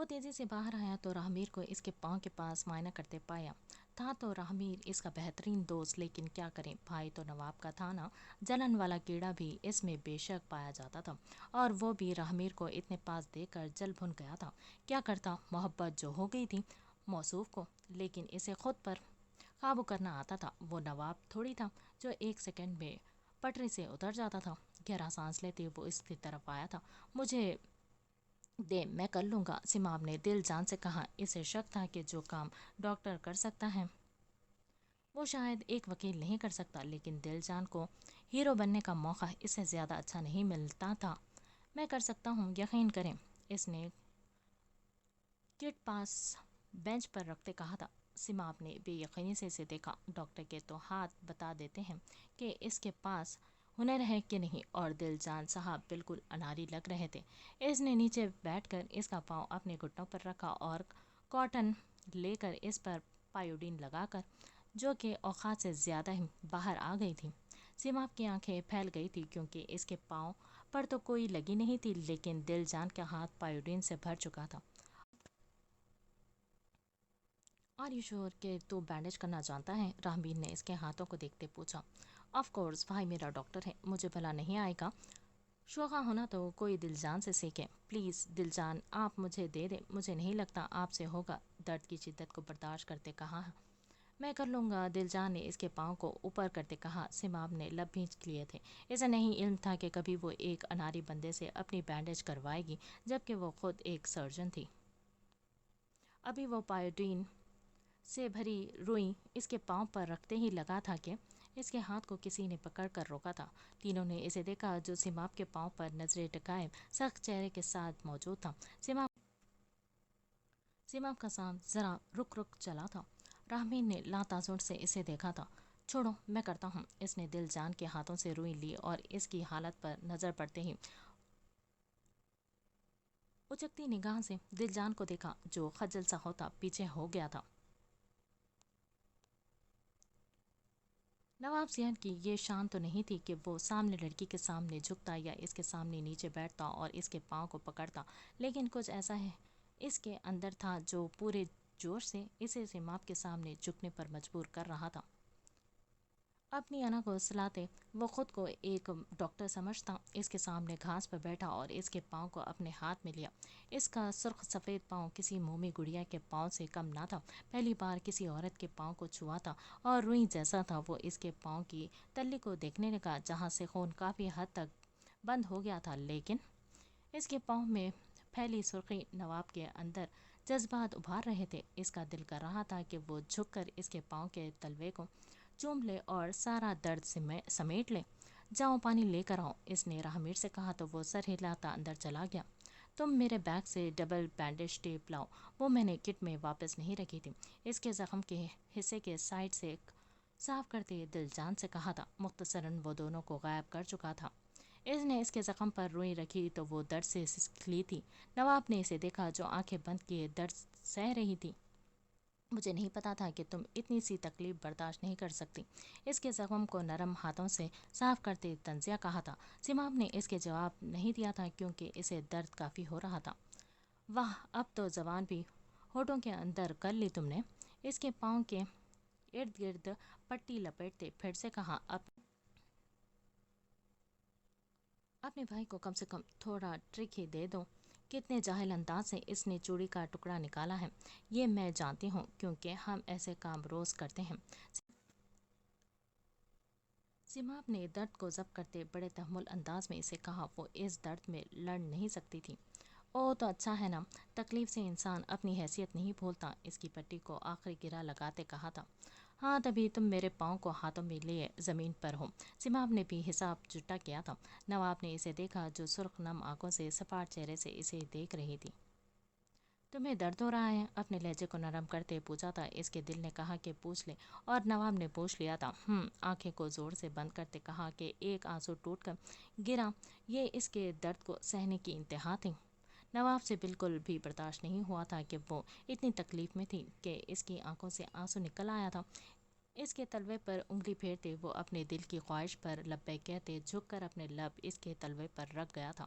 وہ تیزی سے باہر آیا تو راہمیر کو اس کے پاؤں کے پاس معائنہ کرتے پایا تھا تو راہمیر اس کا بہترین دوست، لیکن کیا کریں، بھائی تو نواب کا تھا نا۔ جلن والا کیڑا بھی اس میں بے شک پایا جاتا تھا، اور وہ بھی راہمیر کو اتنے پاس دیکھ کر جل بھن گیا تھا۔ کیا کرتا، محبت جو ہو گئی تھی موصوف کو، لیکن اسے خود پر قابو کرنا آتا تھا۔ وہ نواب تھوڑی تھا جو ایک سیکنڈ میں پٹری سے اتر جاتا تھا۔ گہرا سانس لیتے وہ اس کی طرف آیا تھا۔ مجھے دے، میں کر لوں گا، سماب نے دل جان سے کہا۔ اسے شک تھا کہ جو کام ڈاکٹر کر سکتا ہے وہ شاید ایک وکیل نہیں کر سکتا، لیکن دل جان کو ہیرو بننے کا موقع اس سے زیادہ اچھا نہیں ملتا تھا۔ میں کر سکتا ہوں، یقین کریں، اس نے کٹ پاس بینچ پر رکھتے کہا تھا۔ سماب نے بے یقینی سے اسے دیکھا۔ ڈاکٹر کے تو ہاتھ بتا دیتے ہیں کہ اس کے پاس ہنر ہے کہ نہیں، اور دل جان صاحب بالکل اناری لگ رہے تھے۔ اس نے نیچے بیٹھ کر اس کا پاؤں اپنے گھٹنوں پر رکھا اور کاٹن لے کر اس پر پائیوڈین لگا کر، جو کہ اوقات سے زیادہ ہی باہر آ گئی تھی۔ سماب کی آنکھیں پھیل گئی تھی کیونکہ اس کے پاؤں پر تو کوئی لگی نہیں تھی، لیکن دل جان کا ہاتھ پائیوڈین سے بھر چکا تھا۔ آر یو شور کہ تو بینڈیج کرنا جانتا ہے؟ راہمیر نے اس کے ہاتھوں کو دیکھتے پوچھا۔ آف کورس، بھائی میرا ڈاکٹر ہے، مجھے بھلا نہیں آئے گا؟ شوخا ہونا تو کوئی دل جان سے سیکھے۔ پلیز دل جان، آپ مجھے دے دیں، مجھے نہیں لگتا آپ سے ہوگا۔ درد کی شدت کو برداشت کرتے کہا۔ میں کر لوں گا، دل جان نے اس کے پاؤں کو اوپر کرتے کہا۔ سماب نے لب بھینچ لیے تھے۔ اسے نہیں علم تھا کہ کبھی وہ ایک اناری بندے سے اپنی بینڈیج کروائے گی، جبکہ وہ خود ایک سرجن تھی۔ ابھی وہ پائیوڈین سے بھری روئی اس کے پاؤں پر رکھتے ہی لگا تھا کہ اس کے ہاتھ کو کسی نے پکڑ کر روکا تھا۔ تینوں نے اسے دیکھا جو سماب کے پاؤں پر نظریں ٹکائے سخت چہرے کے ساتھ موجود تھا۔ سماب کا سانس ذرا رک چلا تھا۔ راہمیر نے لاتعصب سے اسے دیکھا تھا۔ چھوڑو، میں کرتا ہوں۔ اس نے دل جان کے ہاتھوں سے روئی لی اور اس کی حالت پر نظر پڑتے ہی اچکتی نگاہ سے دل جان کو دیکھا، جو خجل سا ہوتا پیچھے ہو گیا تھا۔ نواب سیاح کی یہ شان تو نہیں تھی کہ وہ سامنے لڑکی کے سامنے جھکتا یا اس کے سامنے نیچے بیٹھتا اور اس کے پاؤں کو پکڑتا، لیکن کچھ ایسا ہے اس کے اندر تھا جو پورے جوش سے اسے سماب کے سامنے جھکنے پر مجبور کر رہا تھا۔ اپنی انا کو سلاتے وہ خود کو ایک ڈاکٹر سمجھتا، اس کے سامنے گھاس پر بیٹھا اور اس کے پاؤں کو اپنے ہاتھ میں لیا۔ اس کا سرخ سفید پاؤں کسی مومی گڑیا کے پاؤں سے کم نہ تھا۔ پہلی بار کسی عورت کے پاؤں کو چھوا تھا اور روئی جیسا تھا۔ وہ اس کے پاؤں کی تلی کو دیکھنے لگا جہاں سے خون کافی حد تک بند ہو گیا تھا، لیکن اس کے پاؤں میں پھیلی سرخی نواب کے اندر جذبات ابھار رہے تھے۔ اس کا دل کر رہا تھا کہ وہ جھک کر اس کے پاؤں کے تلوے کو چوم لے اور سارا درد سمیٹ لے۔ جاؤ پانی لے کر آؤ، اس نے راہمیر سے کہا تو وہ سر ہلاتا اندر چلا گیا۔ تم میرے بیگ سے ڈبل بینڈیج ٹیپ لاؤ، وہ میں نے کٹ میں واپس نہیں رکھی تھی، اس کے زخم کے حصے کے سائڈ سے صاف کرتے دل جان سے کہا تھا۔ مختصراً وہ دونوں کو غائب کر چکا تھا۔ اس نے اس کے زخم پر روئی رکھی تو وہ درد سے سسکلی تھی۔ نواب نے اسے دیکھا جو آنکھیں بند کیے درد سہ رہی تھی۔ مجھے نہیں پتا تھا کہ تم اتنی سی تکلیف برداشت نہیں کر سکتی، اس کے زخم کو نرم ہاتھوں سے صاف کرتے تنزیہ کہا تھا۔ سماب نے اس کے جواب نہیں دیا تھا کیونکہ اسے درد کافی ہو رہا تھا۔ واہ، اب تو زبان بھی ہونٹوں کے اندر کر لی تم نے، اس کے پاؤں کے ارد گرد پٹی لپیٹتے پھر سے کہا۔ اپنے بھائی کو کم سے کم تھوڑا ٹرک ہی دے دو۔ کتنے جاہل انداز سے اس نے چوڑی کا ٹکڑا نکالا ہے، یہ میں جانتی ہوں کیونکہ ہم ایسے کام روز کرتے ہیں۔ سماب نے درد کو ضبط کرتے بڑے تحمل انداز میں اسے کہا۔ وہ اس درد میں لڑ نہیں سکتی تھی۔ او تو اچھا ہے نا، تکلیف سے انسان اپنی حیثیت نہیں بھولتا، اس کی پٹی کو آخری گرہ لگاتے کہا تھا۔ ہاں تبھی تم میرے پاؤں کو ہاتھوں میں لیے زمین پر ہو۔ سماب نے بھی حساب جٹا کیا تھا۔ نواب نے اسے دیکھا جو سرخ نم آنکھوں سے سپاٹ چہرے سے اسے دیکھ رہی تھی۔ تمہیں درد ہو رہا ہے؟ اپنے لہجے کو نرم کرتے پوچھا تھا۔ اس کے دل نے کہا کہ پوچھ لے، اور نواب نے پوچھ لیا تھا۔ آنکھیں کو زور سے بند کرتے کہا کہ ایک آنسو ٹوٹ کر گرا، یہ اس کے درد کو سہنے کی انتہا تھی۔ نواب سے بالکل بھی برداشت نہیں ہوا تھا کہ وہ اتنی تکلیف میں تھی کہ اس کی آنکھوں سے آنسو نکل آیا تھا۔ اس کے تلوے پر انگلی پھیرتے وہ اپنے دل کی خواہش پر لبیک کہتے جھک کر اپنے لب اس کے تلوے پر رکھ گیا تھا۔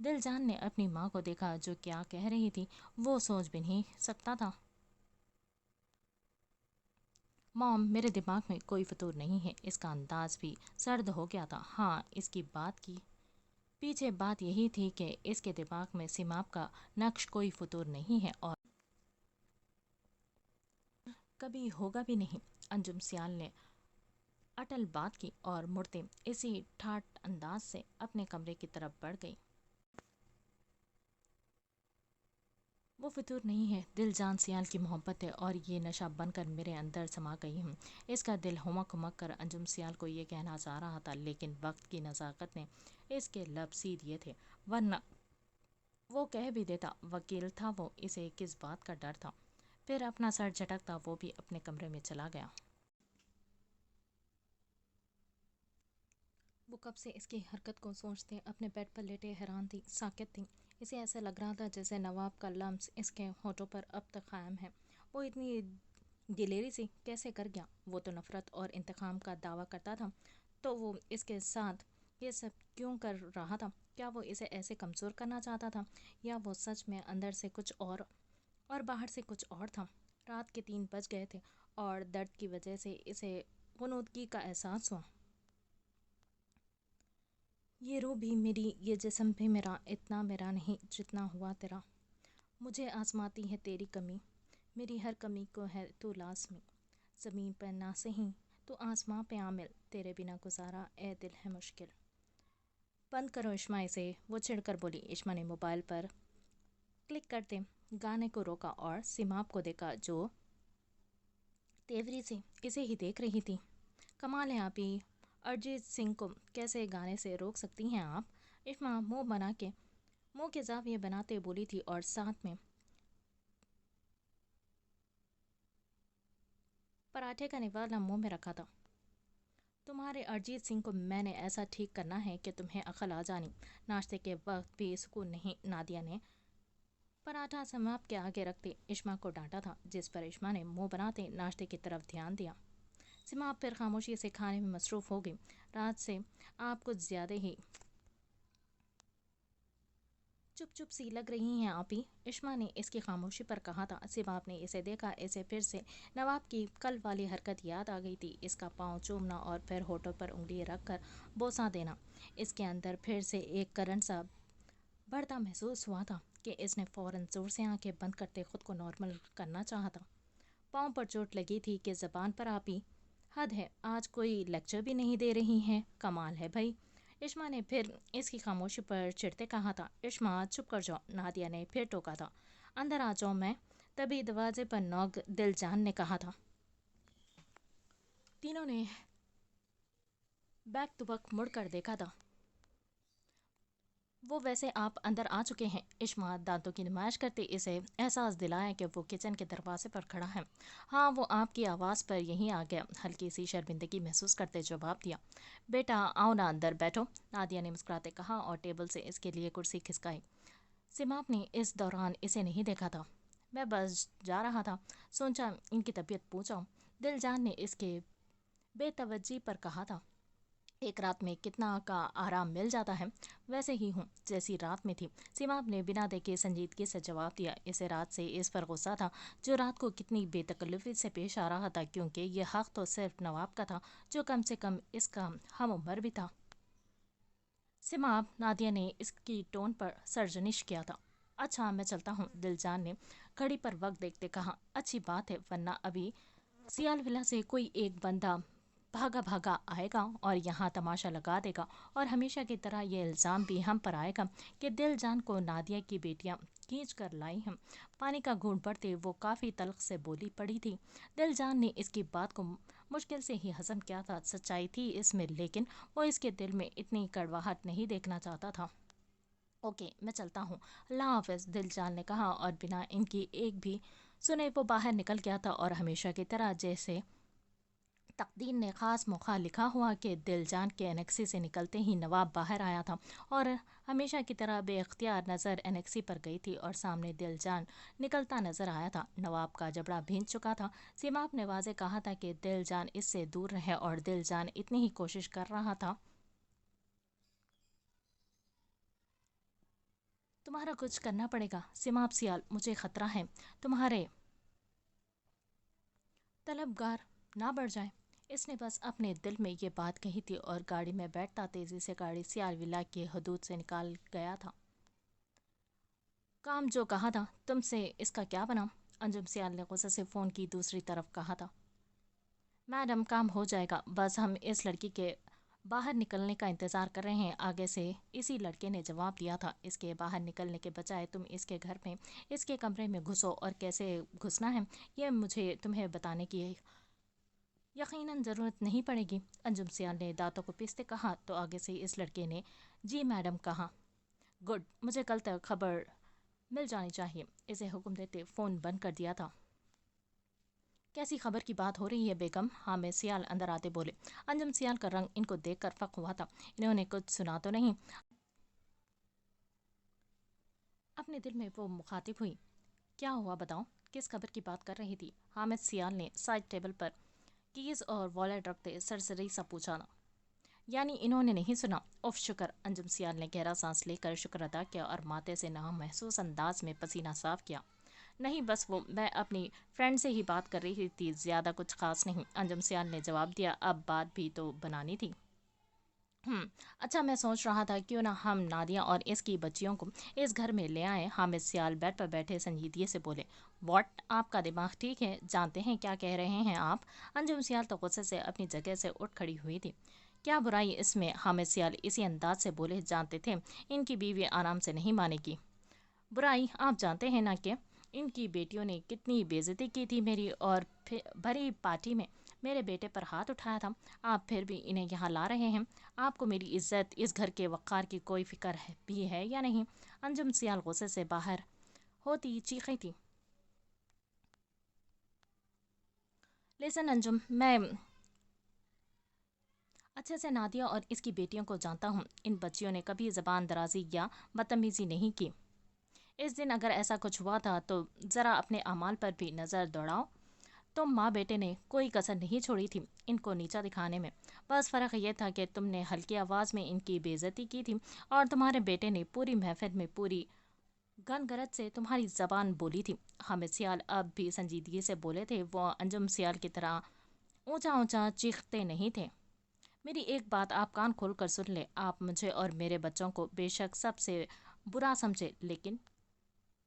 دل جان نے اپنی ماں کو دیکھا جو کیا کہہ رہی تھی وہ سوچ بھی نہیں سکتا تھا۔ موم، میرے دماغ میں کوئی فطور نہیں ہے۔ اس کا انداز بھی سرد ہو گیا تھا۔ ہاں، اس کی بات کی پیچھے بات یہی تھی کہ اس کے دماغ میں سیماب کا نقش کوئی فطور نہیں ہے اور کبھی ہوگا بھی نہیں۔ انجم سیال نے اٹل بات کی اور مڑتے اسی ٹھاٹ انداز سے اپنے کمرے کی طرف بڑھ گئی۔ وہ فطور نہیں ہے، دل جان سیال کی محبت ہے اور یہ نشہ بن کر میرے اندر سما گئی ہوں۔ اس کا دل ہمک ہمک کر انجم سیال کو یہ کہنا چاہ رہا تھا، لیکن وقت کی نزاکت نے اس کے لب سی دیے تھے، ورنہ وہ کہہ بھی دیتا۔ وکیل تھا وہ، اسے کس بات کا ڈر تھا؟ پھر اپنا سر جھٹکتا وہ بھی اپنے کمرے میں چلا گیا۔ وہ کب سے اس کی حرکت کو سوچتے اپنے بیڈ پر لیٹے حیران تھی، ساکت تھی۔ اسے ایسا لگ رہا تھا جیسے نواب کا لمس اس کے ہونٹوں پر اب تک قائم ہے۔ وہ اتنی دلیری سے کیسے کر گیا؟ وہ تو نفرت اور انتقام کا دعویٰ کرتا تھا، تو وہ اس کے ساتھ یہ سب کیوں کر رہا تھا؟ کیا وہ اسے ایسے کمزور کرنا چاہتا تھا، یا وہ سچ میں اندر سے کچھ اور باہر سے کچھ اور تھا؟ رات کے 3 بج گئے تھے اور درد کی وجہ سے اسے غنودگی کا احساس ہوا۔ یہ روح بھی میری، یہ جسم بھی میرا، اتنا میرا نہیں جتنا ہوا تیرا۔ مجھے آزماتی ہے تیری کمی، میری ہر کمی کو ہے تو لازمی۔ زمین پہ نہ سہیں تو آسماں پہ عامل، تیرے بنا گزارا اے دل ہے مشکل۔ بند کرو اشما اسے، وہ چھڑ کر بولی۔ اشما نے موبائل پر کلک کرتے گانے کو روکا اور سیماب کو دیکھا جو تیوری سے اسے ہی دیکھ رہی تھی۔ کمال ہے آپ ہی، ارجیت سنگھ کو کیسے گانے سے روک سکتی ہیں آپ؟ اشما منہ کے زاویے بناتے بولی تھی اور ساتھ میں پراٹھے کا نوالا منہ میں رکھا تھا۔ تمہارے ارجیت سنگھ کو میں نے ایسا ٹھیک کرنا ہے کہ تمہیں عقل آ جانی۔ ناشتے کے وقت بھی سکون نہیں۔ نادیہ نے پراٹھا سیماب کے آگے رکھتے اشما کو ڈانٹا تھا، جس پر اشما نے منہ بناتے ناشتے کی طرف دھیان دیا۔ سیماب پھر خاموشی سے کھانے میں مصروف ہو گئی۔ رات سے آپ کچھ زیادہ ہی چپ چپ سی لگ رہی ہیں آپ ہی، اشما نے اس کی خاموشی پر کہا تھا۔ سیماب نے اسے دیکھا، اسے پھر سے نواب کی کل والی حرکت یاد آ گئی تھی، اس کا پاؤں چومنا اور پھر ہونٹوں پر انگلی رکھ کر بوسہ دینا۔ اس کے اندر پھر سے ایک کرنٹ سا بڑھتا محسوس ہوا تھا کہ اس نے فوراً زور سے آنکھیں بند کرتے خود کو نارمل کرنا چاہا تھا۔ پاؤں پر چوٹ لگی تھی کہ زبان پر آپ ہی، حد ہے، آج کوئی لیکچر بھی نہیں دے رہی ہیں، کمال ہے بھائی، اشما نے پھر اس کی خاموشی پر چڑھتے کہا تھا۔ اشما چپ کر جاؤ، نادیہ نے پھر ٹوکا تھا۔ اندر آ جاؤ میں، تبھی دروازے پر نوک دل جان نے کہا تھا۔ تینوں نے بیک ٹو بیک مڑ کر دیکھا تھا۔ وہ ویسے آپ اندر آ چکے ہیں، اشما دانتوں کی نمائش کرتے اسے احساس دلایا کہ وہ کچن کے دروازے پر کھڑا ہے۔ ہاں، وہ آپ کی آواز پر یہیں آ گیا، ہلکی سی شرمندگی محسوس کرتے جواب دیا۔ بیٹا آؤ نا اندر بیٹھو، نادیہ نے مسکراتے کہا اور ٹیبل سے اس کے لیے کرسی کھسکائی۔ سیماب نے اس دوران اسے نہیں دیکھا تھا۔ میں بس جا رہا تھا، سوچا ان کی طبیعت پوچھاؤں، دل جان نے اس کے بے توجہی پر کہا تھا۔ ایک رات میں کتنا کا آرام مل جاتا ہے، ویسے ہی ہوں جیسی رات میں تھی، سیماب نے بنا دیکھے سنجیدگی سے جواب دیا۔ اسے رات سے اس پر غصہ تھا جو رات کو کتنی بے تکلفی سے پیش آ رہا تھا، کیونکہ یہ حق تو صرف نواب کا تھا جو کم سے کم اس کا ہم عمر بھی تھا۔ سیماب، نادیہ نے اس کی ٹون پر سرزنش کیا تھا۔ اچھا میں چلتا ہوں، دل جان نے گھڑی پر وقت دیکھتے کہا۔ اچھی بات ہے، ورنہ ابھی سیال ولا سے کوئی ایک بندہ بھاگا بھاگا آئے گا اور یہاں تماشا لگا دے گا، اور ہمیشہ کی طرح یہ الزام بھی ہم پر آئے گا کہ دل جان کو نادیہ کی بیٹیاں کھینچ کر لائی ہیں۔ پانی کا گھونٹ بھرتے وہ کافی تلخ سے بولی پڑی تھی۔ دل جان نے اس کی بات کو مشکل سے ہی ہضم کیا تھا، سچائی تھی اس میں، لیکن وہ اس کے دل میں اتنی کڑواہٹ نہیں دیکھنا چاہتا تھا۔ اوکے میں چلتا ہوں، اللہ حافظ، دل جان نے کہا اور بنا ان کی ایک بھی سنے وہ باہر نکل گیا تھا، اور ہمیشہ کی طرح جیسے تقدیر نے خاص موقع لکھا ہوا کہ دل جان کے انیکسی سے نکلتے ہی نواب باہر آیا تھا، اور ہمیشہ کی طرح بے اختیار نظر انیکسی پر گئی تھی اور سامنے دل جان نکلتا نظر آیا تھا۔ نواب کا جبڑا بھیج چکا تھا۔ سیماب نے واضح کہا تھا کہ دل جان اس سے دور رہے، اور دل جان اتنی ہی کوشش کر رہا تھا تمہارا کچھ کرنا پڑے گا سماب سیال، مجھے خطرہ ہے تمہارے طلبگار نہ بڑھ جائیں۔ اس نے بس اپنے دل میں یہ بات کہی تھی اور گاڑی میں بیٹھتا تیزی سے گاڑی سیال ولا کی حدود سے نکال گیا تھا۔ کام جو کہا تھا تم سے اس کا کیا بنا؟ انجم سیال نے غصے سے فون کی دوسری طرف کہا تھا۔ میڈم کام ہو جائے گا، بس ہم اس لڑکی کے باہر نکلنے کا انتظار کر رہے ہیں، آگے سے اسی لڑکے نے جواب دیا تھا۔ اس کے باہر نکلنے کے بجائے تم اس کے گھر میں اس کے کمرے میں گھسو، اور کیسے گھسنا ہے یہ مجھے تمہیں بتانے کی یقیناً ضرورت نہیں پڑے گی، انجم سیال نے دانتوں کو پیستے کہا تو آگے سے اس لڑکے نے جی میڈم کہا۔ گڈ، مجھے کل تک خبر مل جانی چاہیے، اسے حکم دیتے فون بند کر دیا تھا۔ کیسی خبر کی بات ہو رہی ہے بیگم؟ حامد سیال اندر آتے بولے۔ انجم سیال کا رنگ ان کو دیکھ کر فق ہوا تھا، انہوں نے کچھ سنا تو نہیں؟ اپنے دل میں وہ مخاطب ہوئی، کیا ہوا بتاؤ، کس خبر کی بات کر رہی تھی؟ حامد سیال نے سائڈ ٹیبل پر کیز اور والیٹ رکھتے سرسری سا پوچھا نا۔ یعنی انہوں نے نہیں سنا؟ اف شکر، انجم سیال نے گہرا سانس لے کر شکر ادا کیا اور ماتھے سے نامحسوس انداز میں پسینہ صاف کیا۔ نہیں بس وہ میں اپنی فرینڈ سے ہی بات کر رہی تھی، زیادہ کچھ خاص نہیں، انجم سیال نے جواب دیا۔ اب بات بھی تو بنانی تھی۔ اچھا، میں سوچ رہا تھا کیوں نہ ہم نادیہ اور اس کی بچیوں کو اس گھر میں لے آئیں۔ حامد سیال بیڈ پر بیٹھے سنجیدگی سے بولے۔ واٹ، آپ کا دماغ ٹھیک ہے؟ جانتے ہیں کیا کہہ رہے ہیں آپ؟ انجم سیال تو غصے سے اپنی جگہ سے اٹھ کھڑی ہوئی تھی۔ کیا برائی اس میں؟ حامد سیال اسی انداز سے بولے، جانتے تھے ان کی بیوی آرام سے نہیں مانے گی۔ برائی؟ آپ جانتے ہیں نا کہ ان کی بیٹیوں نے کتنی بے عزتی کی تھی میری، اور بھری پارٹی میں میرے بیٹے پر ہاتھ اٹھایا تھا، آپ پھر بھی انہیں یہاں لا رہے ہیں۔ آپ کو میری عزت، اس گھر کے وقار کی کوئی فکر بھی ہے یا نہیں؟ انجم سیال غصے سے باہر ہوتی چیخی تھی۔ لیسن انجم، میں اچھے سے نادیہ اور اس کی بیٹیوں کو جانتا ہوں، ان بچیوں نے کبھی زبان درازی یا بدتمیزی نہیں کی۔ اس دن اگر ایسا کچھ ہوا تھا تو ذرا اپنے اعمال پر بھی نظر دوڑاؤ۔ تم ماں بیٹے نے کوئی کسر نہیں چھوڑی تھی ان کو نیچا دکھانے میں، بس فرق یہ تھا کہ تم نے ہلکی آواز میں ان کی بے عزتی کی تھی اور تمہارے بیٹے نے پوری محفل میں پوری گن گرج سے تمہاری زبان بولی تھی۔ حامد سیال اب بھی سنجیدگی سے بولے تھے، وہ انجم سیال کی طرح اونچا اونچا چیختے نہیں تھے۔ میری ایک بات آپ کان کھول کر سن لیں، آپ مجھے اور میرے بچوں کو بے شک سب سے برا سمجھے، لیکن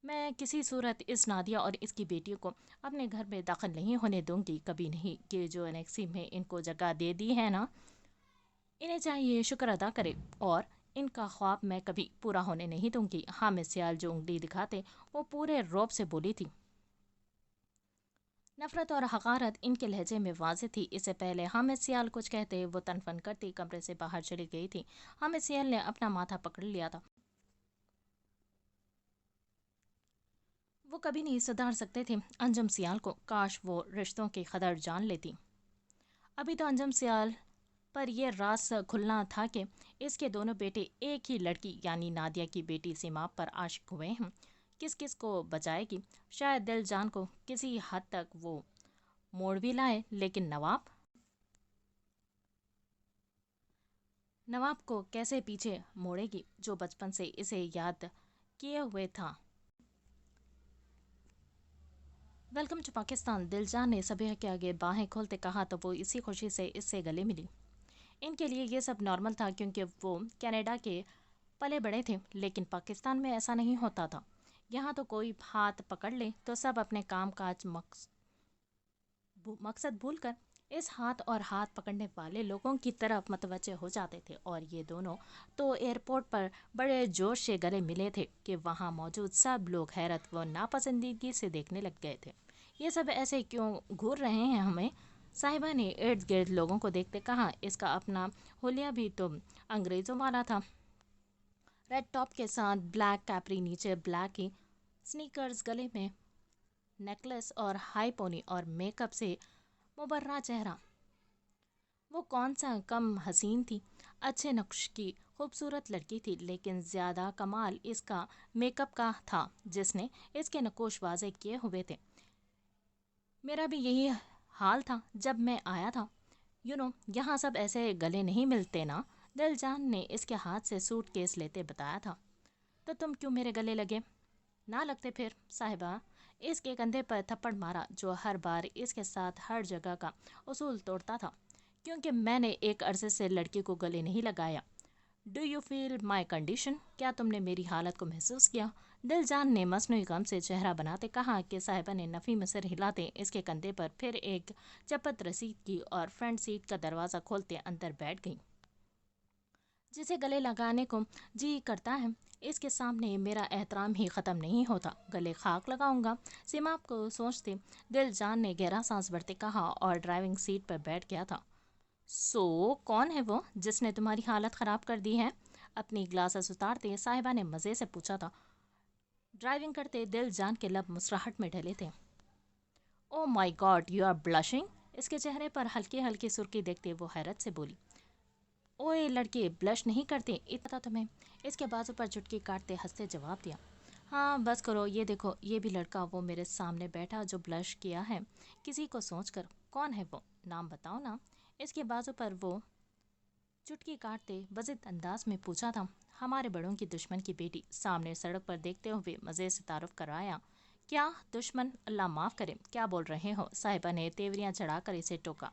میں کسی صورت اس نادیہ اور اس کی بیٹیوں کو اپنے گھر میں داخل نہیں ہونے دوں گی، کبھی نہیں۔ یہ جو انیکسی میں ان کو جگہ دے دی ہے نا، انہیں چاہیے شکر ادا کرے، اور ان کا خواب میں کبھی پورا ہونے نہیں دوں گی۔ حامد سیال جو انگلی دکھاتے وہ پورے روب سے بولی تھی۔ نفرت اور حقارت ان کے لہجے میں واضح تھی۔ اس سے پہلے حامد سیال کچھ کہتے وہ تن فن کرتی کمرے سے باہر چلی گئی تھی۔ حامد سیال نے اپنا ماتھا پکڑ لیا تھا۔ وہ کبھی نہیں سدھار سکتے تھے انجم سیال کو، کاش وہ رشتوں کی قدر جان لیتی۔ ابھی تو انجم سیال پر یہ راز کھلنا تھا کہ اس کے دونوں بیٹے ایک ہی لڑکی یعنی نادیہ کی بیٹی سیماب پر عاشق ہوئے ہیں۔ کس کس کو بچائے گی؟ شاید دل جان کو کسی حد تک وہ موڑ بھی لائے، لیکن نواب کو کیسے پیچھے موڑے گی جو بچپن سے اسے یاد کیے ہوئے تھا۔ ویلکم ٹو پاکستان، دل جان نے صبیحہ کے آگے باہیں کھولتے کہا تو وہ اسی خوشی سے اس سے گلے ملی۔ ان کے لیے یہ سب نارمل تھا کیونکہ وہ کینیڈا کے پلے بڑے تھے، لیکن پاکستان میں ایسا نہیں ہوتا تھا۔ یہاں تو کوئی ہاتھ پکڑ لے تو سب اپنے کام کاج مقصد بھول کر اس ہاتھ اور ہاتھ پکڑنے والے لوگوں کی طرف متوجہ ہو جاتے تھے، اور یہ دونوں تو ایئرپورٹ پر بڑے جوش سے گلے ملے تھے کہ وہاں موجود سب لوگ حیرت و ناپسندیدگی سے دیکھنے لگ گئے تھے۔ یہ سب ایسے کیوں گھور رہے ہیں ہمیں؟ صاحبہ نے ارد گرد لوگوں کو دیکھتے کہا۔ اس کا اپنا حلیہ بھی تو انگریزوں والا تھا، ریڈ ٹاپ کے ساتھ بلیک کیپری، نیچے بلیک ہی سنیکرز، گلے میں نیکلس اور ہائی پونی اور میک اپ سے مبرہ چہرہ۔ وہ کون سا کم حسین تھی، اچھے نقش کی خوبصورت لڑکی تھی، لیکن زیادہ کمال اس کا میک اپ کا تھا جس نے اس کے نقوش واضح کیے ہوئے تھے۔ میرا بھی یہی حال تھا جب میں آیا تھا، یہاں سب ایسے گلے نہیں ملتے نا، دل جان نے اس کے ہاتھ سے سوٹ کیس لیتے بتایا تھا۔ تو تم کیوں میرے گلے لگے؟ نہ لگتے پھر صاحبہ۔ اس کے کندھے پر تھپڑ مارا جو ہر بار اس کے ساتھ ہر جگہ کا اصول توڑتا تھا، کیونکہ میں نے ایک عرصے سے لڑکی کو گلے نہیں لگایا۔ Do you feel my condition? کیا تم نے میری حالت کو محسوس کیا؟ دل جان نے مصنوعی غم سے چہرہ بناتے کہا کہ صاحبہ نے نفی میں سر ہلاتے اس کے کندھے پر پھر ایک چپت رسید کی اور فرنٹ سیٹ کا دروازہ کھولتے اندر بیٹھ گئی۔ جسے گلے لگانے کو جی کرتا ہے، اس کے سامنے میرا احترام ہی ختم نہیں ہوتا، گلے خاک لگاؤں گا۔ سیماب کو سوچتے دل جان نے گہرا سانس بھرتے کہا اور ڈرائیونگ سیٹ پر بیٹھ گیا تھا۔ سو کون ہے وہ جس نے تمہاری حالت خراب کر دی ہے؟ اپنی گلاسز اتارتے صاحبہ نے مزے سے پوچھا تھا۔ ڈرائیونگ کرتے دل جان کے لب مسکراہٹ میں ڈھلے تھے۔ او مائی گاڈ، یو آر بلشنگ۔ اس کے چہرے پر ہلکی ہلکی سرخی دیکھتے وہ حیرت سے بولی۔ اوئے لڑکے، بلش نہیں کرتے، اتنا تمہیں؟ اس کے بازو پر چٹکی کاٹتے ہنستے جواب دیا۔ ہاں بس کرو، یہ دیکھو، یہ بھی لڑکا وہ میرے سامنے بیٹھا جو بلش کیا ہے کسی کو سوچ کر۔ کون ہے وہ؟ نام بتاؤ نا۔ اس کے بازو پر وہ چٹکی کاٹتے بزد انداز میں پوچھا تھا۔ ہمارے بڑوں کی دشمن کی بیٹی، سامنے سڑک پر دیکھتے ہوئے مزے سے تعارف کروایا۔ کیا دشمن؟ اللہ معاف کرے، کیا بول رہے ہو؟ صاحبہ نے تیوریاں چڑھا کر اسے ٹوکا۔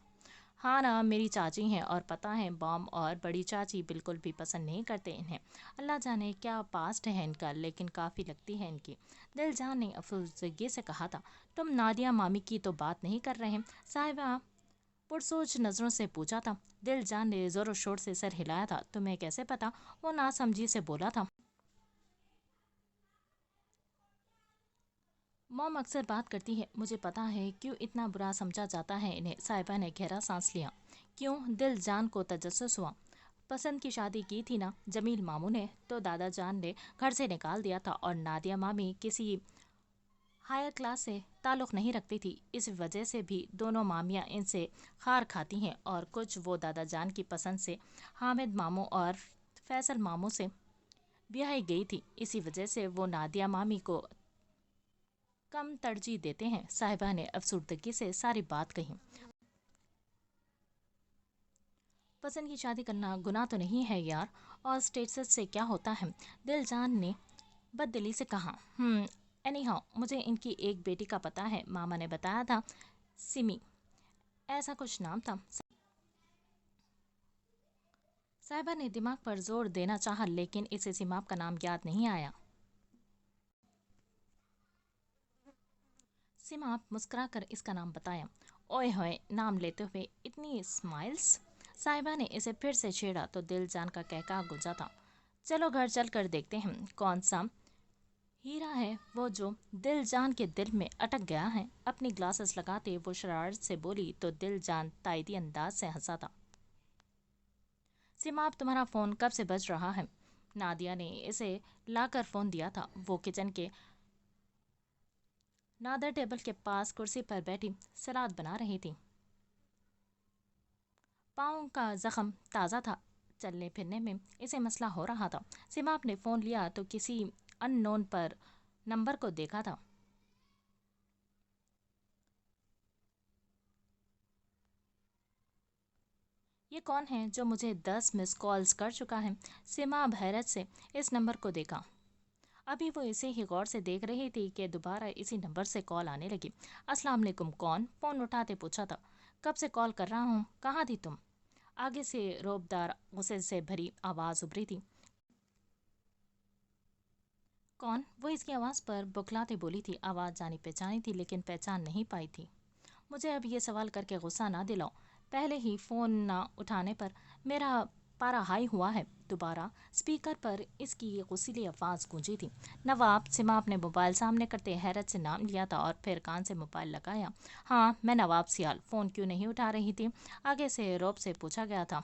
ہاں نا، میری چاچی ہیں اور پتہ ہے بام اور بڑی چاچی بالکل بھی پسند نہیں کرتے انہیں۔ اللہ جانے کیا پاسٹ ہے ان کا، لیکن کافی لگتی ہے ان کی۔ دل جان نے افسردگی سے کہا تھا۔ تم نادیہ مامی کی تو بات نہیں کر رہے؟ صاحبہ پرسوچ نظروں سے پوچھا تھا۔ دل جان نے زور و شور سے سر ہلایا تھا۔ تمہیں کیسے پتا؟ وہ ناسمجھی سے بولا تھا۔ موم اکثر بات کرتی ہے، مجھے پتا ہے کیوں اتنا برا سمجھا جاتا ہے انہیں۔ صاحبہ نے گہرا سانس لیا۔ کیوں؟ دل جان کو تجسس ہوا۔ پسند کی شادی کی تھی نا جمیل ماموں نے، تو دادا جان نے گھر سے نکال دیا تھا، اور نادیہ مامی کسی ہائر کلاس سے تعلق نہیں رکھتی تھی، اس وجہ سے بھی دونوں مامیاں ان سے خار کھاتی ہیں، اور کچھ وہ دادا جان کی پسند سے حامد ماموں اور فیصل ماموں سے بیاہی گئی تھی، اسی وجہ سے وہ نادیہ مامی کو کم ترجیح دیتے ہیں۔ صاحبہ نے افسردگی سے ساری بات کہی۔ پسند کی شادی کرنا گناہ تو نہیں ہے یار، اور اسٹیٹس سے کیا ہوتا ہے؟ دل جان نے بد دلی سے کہا۔ اینی ہاؤ، مجھے ان کی ایک بیٹی کا پتہ ہے، ماما نے بتایا تھا، سمی ایسا کچھ نام تھا۔ صاحبہ نے دماغ پر زور دینا چاہا لیکن اسے سیماب کا نام یاد نہیں آیا۔ سیماب مسکرا کر اس کا نام بتایا۔ اوئے ہوئے، نام لیتے ہوئے اتنی اسمائلز؟ صاحبہ نے اسے پھر سے چھیڑا تو دل جان کا کہکہا گونجا تھا۔ چلو گھر چل کر دیکھتے ہیں کون سا ہیرا ہے وہ جو دل جان کے دل میں اٹک گیا ہے۔ اپنی گلاسز لگاتے وہ شرارت سے بولی تو دل جان تائیدی انداز سے ہنسا تھا۔ سیماب، تمہارا فون کب سے بج رہا ہے؟ نادیہ نے اسے لا کر فون دیا تھا۔ وہ کچن کے نادر ٹیبل کے پاس کرسی پر بیٹھی سلاد بنا رہی تھی۔ پاؤں کا زخم تازہ تھا، چلنے پھرنے میں اسے مسئلہ ہو رہا تھا۔ سیماب نے فون لیا تو کسی ان نون پر نمبر کو دیکھا تھا۔ یہ کون ہے جو مجھے 10 مس کالز کر چکا ہے؟ سیماب حیرت سے اس نمبر کو دیکھا۔ ابھی وہ اسے ہی غور سے دیکھ رہی تھی کہ دوبارہ اسی نمبر سے کال آنے لگی۔ السلام علیکم، کون؟ فون اٹھاتے پوچھا تھا۔ کب سے کال کر رہا ہوں، کہاں تھی تم؟ آگے سے روبدار غصے سے بھری آواز ابھری تھی۔ کون؟ وہ اس کی آواز پر بکھلاتے بولی تھی۔ آواز جانی پہچانی تھی لیکن پہچان نہیں پائی تھی۔ مجھے اب یہ سوال کر کے غصہ نہ دلاؤ، پہلے ہی فون نہ اٹھانے پر میرا پارا ہائی ہوا ہے۔ دوبارہ اسپیکر پر اس کی غصیلی آواز گونجی تھی۔ نواب؟ سیماب نے موبائل سامنے کرتے حیرت سے نام لیا تھا اور پھر کان سے موبائل لگایا۔ ہاں میں نواب سیال، فون کیوں نہیں اٹھا رہی تھی؟ آگے سے روب سے پوچھا گیا تھا۔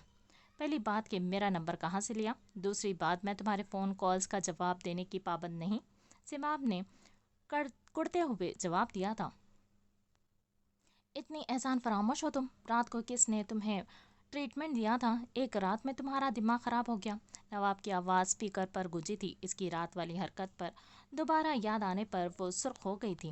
پہلی بات کہ میرا نمبر کہاں سے لیا، دوسری بات میں تمہارے فون کالز کا جواب دینے کی پابند نہیں، سیماب نے کڑتے ہوئے جواب دیا تھا۔ اتنی احسان فراموش ہو تم؟ رات کو کس نے تمہیں ٹریٹمنٹ دیا تھا؟ ایک رات میں تمہارا دماغ خراب ہو گیا؟ نواب کی آواز اسپیکر پر گونجی تھی۔ اس کی رات والی حرکت پر دوبارہ یاد آنے پر وہ سرخ ہو گئی تھی۔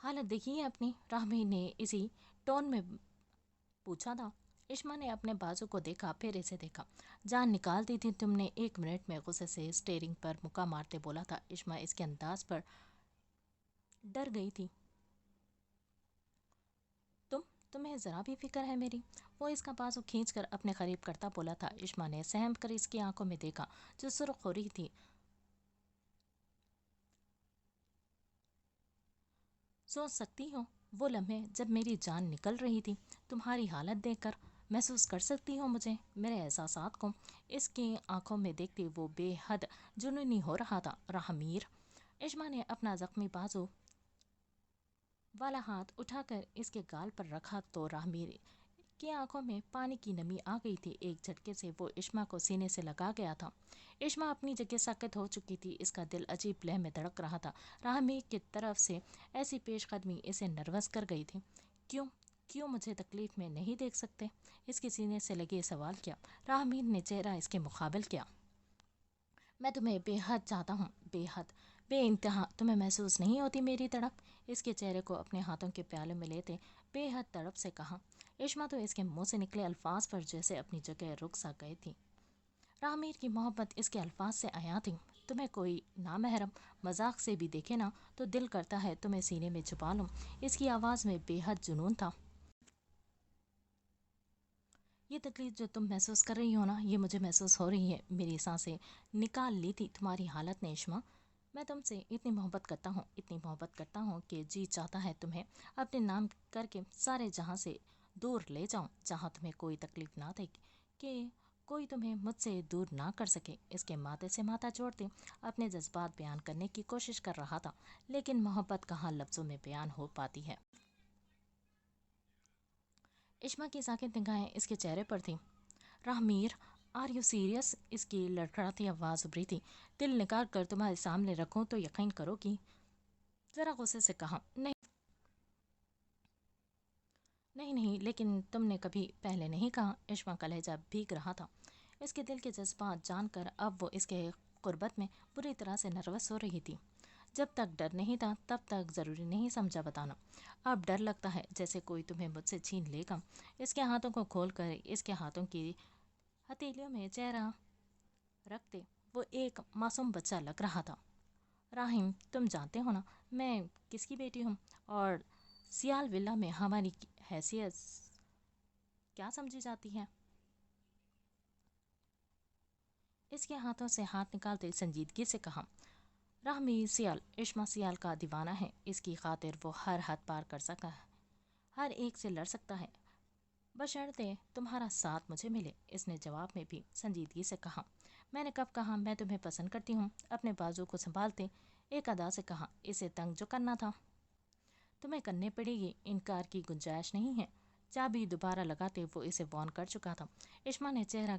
حالت دیکھی ہے اپنی؟ راہمیر نے اسی ٹون میں پوچھا تھا۔ اشما نے اپنے بازو کو دیکھا، پھر اسے دیکھا۔ جان نکال دی تھی تم نے، 1 منٹ میں غصے سے اسٹیئرنگ پر مکہ مارتے بولا تھا۔ اشما اس کے انداز پر ڈر گئی تھی۔ تمہیں ذرا بھی فکر ہے میری؟ وہ اس کا بازو کھینچ کر اپنے قریب کرتا بولا تھا۔ اشما نے سہم کر اس کی آنکھوں میں دیکھا جو سرخ ہو رہی تھی۔ سوچ سکتی ہو وہ لمحے جب میری جان نکل رہی تھی؟ تمہاری حالت دیکھ کر محسوس کر سکتی ہو مجھے، میرے احساسات کو؟ اس کی آنکھوں میں دیکھتے وہ بے حد جنونی ہو رہا تھا۔ راہمیر، اشما نے اپنا زخمی بازو والا ہاتھ اٹھا کر اس کے گال پر رکھا تو راہمیر کی آنکھوں میں پانی کی نمی آ گئی تھی۔ ایک جھٹکے سے وہ اشما کو سینے سے لگا گیا تھا۔ اشما اپنی جگہ ساکت ہو چکی تھی، اس کا دل عجیب لہ میں دھڑک رہا تھا۔ راہمیر کی طرف سے ایسی پیش قدمی اسے نروس کر گئی تھی۔ کیوں مجھے تکلیف میں نہیں دیکھ سکتے؟ اس کے سینے سے لگے سوال کیا۔ راہمیر نے چہرہ اس کے مقابل کیا۔ میں تمہیں بے حد چاہتا ہوں، بے حد، بے انتہا۔ تمہیں محسوس نہیں ہوتی میری تڑپ؟ اس کے چہرے کو اپنے ہاتھوں کے پیالے میں لیتے بے حد تڑپ سے کہا۔ اشما تو اس کے منہ سے نکلے الفاظ پر جیسے اپنی جگہ رک سا گئی تھی۔ راہمیر کی محبت اس کے الفاظ سے عیاں تھی۔ تمہیں کوئی نامحرم مذاق سے بھی دیکھے نا تو دل کرتا ہے تمہیں سینے میں چھپا لوں۔ اس کی آواز میں بے حد جنون تھا۔ یہ تکلیف جو تم محسوس کر رہی ہو نا، یہ مجھے محسوس ہو رہی ہے۔ میری سانسیں نکال لی تھی تمہاری حالت نے اشما۔ میں تم سے اتنی محبت کرتا ہوں، اتنی محبت کرتا ہوں کہ جی چاہتا ہے تمہیں اپنے نام کر کے سارے جہاں سے دور لے جاؤں، جہاں تمہیں کوئی تکلیف نہ دے، کہ کوئی تمہیں مجھ سے دور نہ کر سکے۔ اس کے ماتھے سے ماتھا جوڑتے اپنے جذبات بیان کرنے کی کوشش کر رہا تھا، لیکن محبت کہاں لفظوں میں بیان ہو پاتی ہے۔ اشما کی ساکت نگاہیں اس کے چہرے پر تھیں۔ راہمیر، آر یو سیریس؟ اس کی لڑکھڑاتی آواز ابھری تھی۔ دل نکال کر تمہارے سامنے رکھوں تو یقین کرو گی؟ ذرا غصے سے کہا۔ نہیں، لیکن تم نے کبھی پہلے نہیں کہا۔ اشما کا لہجہ بھیگ رہا تھا۔ اس کے دل کے جذبات جان کر اب وہ اس کے قربت میں بری طرح سے نروس ہو رہی تھی۔ جب تک ڈر نہیں تھا تب تک ضروری نہیں سمجھا بتانا، اب ڈر لگتا ہے جیسے کوئی تمہیں مجھ سے چھین لے گا۔ اس کے ہاتھوں کو کھول کر اس کے ہاتھوں کی ہتھیلیوں میں چہرہ رکھتے وہ ایک معصوم بچہ لگ رہا تھا۔ راہم، تم جانتے ہو نا میں کس کی بیٹی ہوں، اور سیال ولا میں ہماری حیثیت کیا سمجھی جاتی ہے؟ اس کے ہاتھوں سے ہاتھ نکالتے سنجیدگی سے کہا۔ راہمیر، سیال، اشما سیال کا دیوانہ ہے۔ اس کی خاطر وہ ہر حد پار کر سکتا ہے، ہر ایک سے لڑ سکتا ہے، بشرطے تمہارا ساتھ مجھے ملے۔ اس نے جواب میں بھی سنجیدگی سے کہا۔ میں نے کب کہا میں تمہیں پسند کرتی ہوں؟ اپنے بازو کو سنبھالتے ایک ادا سے کہا۔ اسے تنگ جو کرنا تھا تمہیں کرنے پڑے گی، انکار کی گنجائش نہیں ہے۔ چابی دوبارہ لگاتے وہ اسے وارن کر چکا تھا۔ اشما نے چہرہ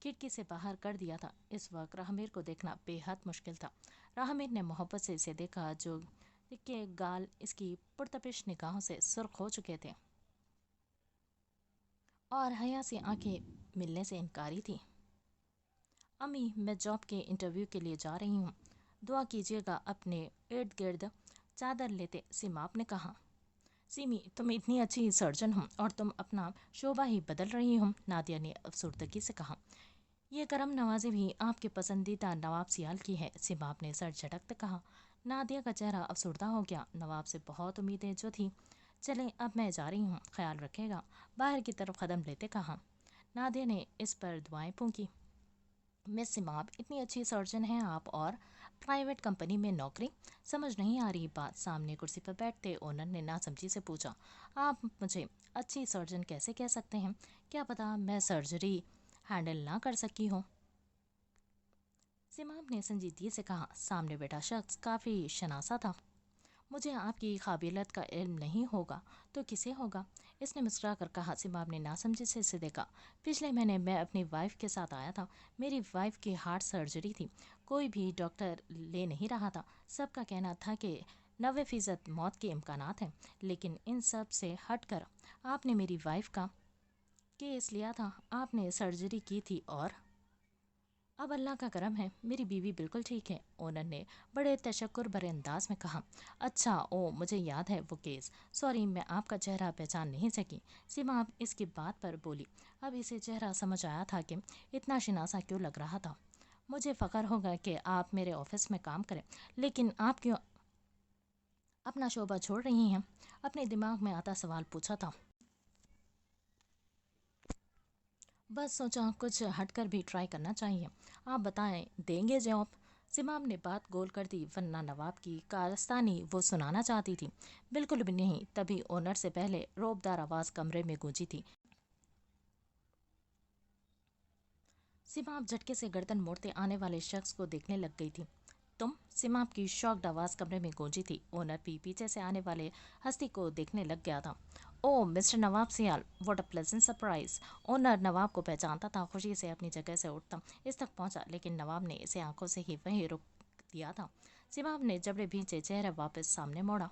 کھڑکی سے باہر کر دیا تھا۔ اس وقت راہمیر کو دیکھنا بے حد مشکل تھا۔ راہمیر نے محبت سے اسے دیکھا جو کے گال اس کی پرتپش نگاہوں سے سرخ ہو چکے تھے اور حیا سے آنکھیں ملنے سے انکاری تھی۔ امی، میں جاب کے انٹرویو کے لیے جا رہی ہوں، دعا کیجیے گا۔ اپنے ارد گرد چادر لیتے سیماب نے کہا۔ سیمی، تم اتنی اچھی سرجن ہو اور تم اپنا شعبہ ہی بدل رہی ہو، نادیہ نے افسردگی سے کہا۔ یہ کرم نوازی بھی آپ کے پسندیدہ نواب سیال کی ہے، سیماب نے سر جھٹکتے کہا۔ نادیہ کا چہرہ افسردہ ہو گیا۔ نواب سے بہت امیدیں جو تھی۔ چلیں اب میں جا رہی ہوں، خیال رکھے گا، باہر کی طرف قدم لیتے کہا۔ نادیہ نے اس پر دعائیں پھونکی۔ مس سیماب، اتنی اچھی سرجن ہیں آپ اور پرائیویٹ کمپنی میں نوکری؟ سمجھ نہیں آ رہی بات، سامنے کرسی پر بیٹھتے اونر نے ناسمجھی سے پوچھا۔ آپ مجھے اچھی سرجن کیسے کہہ سکتے ہیں؟ کیا پتا میں سرجری ہینڈل نہ کر سکی ہوں؟ سیماب نے سنجیدگی سے کہا۔ سامنے بیٹھا شخص کافی شناسا تھا۔ مجھے آپ کی قابلیت کا علم نہیں ہوگا تو کسے ہوگا؟ اس نے مسکرا کر کہا۔ سیماب نے ناسمجھی سے اسے دیکھا۔ پچھلے مہینے میں اپنی وائف کے ساتھ آیا تھا، میری وائف کی ہارٹ سرجری تھی، کوئی بھی ڈاکٹر لے نہیں رہا تھا، سب کا کہنا تھا کہ 90% موت کے امکانات ہیں، لیکن ان سب سے ہٹ کر آپ نے میری وائف کا کیس لیا تھا، آپ نے سرجری کی تھی اور اب اللہ کا کرم ہے میری بیوی بالکل ٹھیک ہے، اونر نے بڑے تشکر بھرے انداز میں کہا۔ اچھا، مجھے یاد ہے وہ کیس، سوری میں آپ کا چہرہ پہچان نہیں سکی۔ سیما اب اس کی بات پر بولی۔ اب اسے چہرہ سمجھ آیا تھا کہ اتنا شناسا کیوں لگ رہا تھا۔ مجھے فخر ہوگا کہ آپ میرے آفس میں کام کریں، لیکن آپ کیوں اپنا شعبہ چھوڑ رہی ہیں؟ اپنے دماغ میں آتا سوال پوچھا تھا۔ بس سوچا کچھ ہٹ کر بھی ٹرائی کرنا چاہیے۔ آپ بتائیں، دیں گے جواب؟ سمام نے بات گول کر دی، ورنہ نواب کی کارستانی وہ سنانا چاہتی تھی۔ بالکل بھی نہیں۔ تبھی اونر سے پہلے روبدار آواز کمرے میں گونجی تھی۔ سمام جھٹکے سے گردن موڑتے آنے والے شخص کو دیکھنے لگ گئی تھی۔ تم؟ سمام کی شاکڈ آواز کمرے میں گونجی تھی۔ اونر بھی پیچھے سے آنے والے ہستی کو دیکھنے لگ گیا تھا۔ Oh mister Nawab Sial, what a pleasant surprise. Owner Nawab کو پہچانتا تھا، خوشی سے اپنی جگہ سے اٹھتا اس تک پہنچا، لیکن نواب نے اسے آنکھوں سے ہی وہیں روک دیا تھا۔ سمام نے جبڑے بھینچے چہرہ واپس سامنے موڑا۔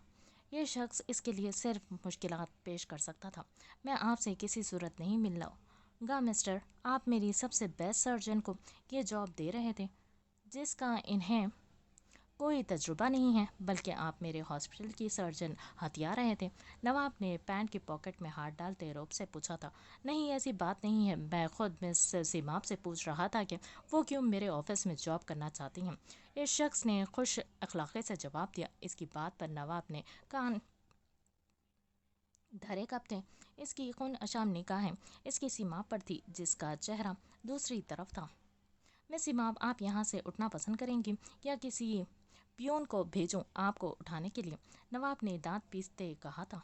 یہ شخص اس کے لیے صرف مشکلات پیش کر سکتا تھا۔ میں آپ سے کسی صورت نہیں ملنا گا مسٹر۔ آپ میری سب سے بیسٹ سرجن کو یہ جاب دے رہے تھے، جس کا انہیں کوئی تجربہ نہیں ہے، بلکہ آپ میرے ہاسپٹل کی سرجن ہتھیار رہے تھے۔ نواب نے پینٹ کی پاکٹ میں ہاتھ ڈالتے روب سے پوچھا تھا۔ نہیں، ایسی بات نہیں ہے، میں خود مس سیماب سے پوچھ رہا تھا کہ وہ کیوں میرے آفس میں جاب کرنا چاہتی ہیں۔ اس شخص نے خوش اخلاقی سے جواب دیا۔ اس کی بات پر نواب نے کان دھرے کب تھے۔ اس کی خون اشام نگاہیں اس کی سیماب پر تھی، جس کا چہرہ دوسری طرف تھا۔ مس سیماب، آپ یہاں سے اٹھنا پسند کریں گی یا کسی پیون کو بھیجوں آپ کو اٹھانے کے لیے؟ نواب نے دانت پیستے کہا تھا۔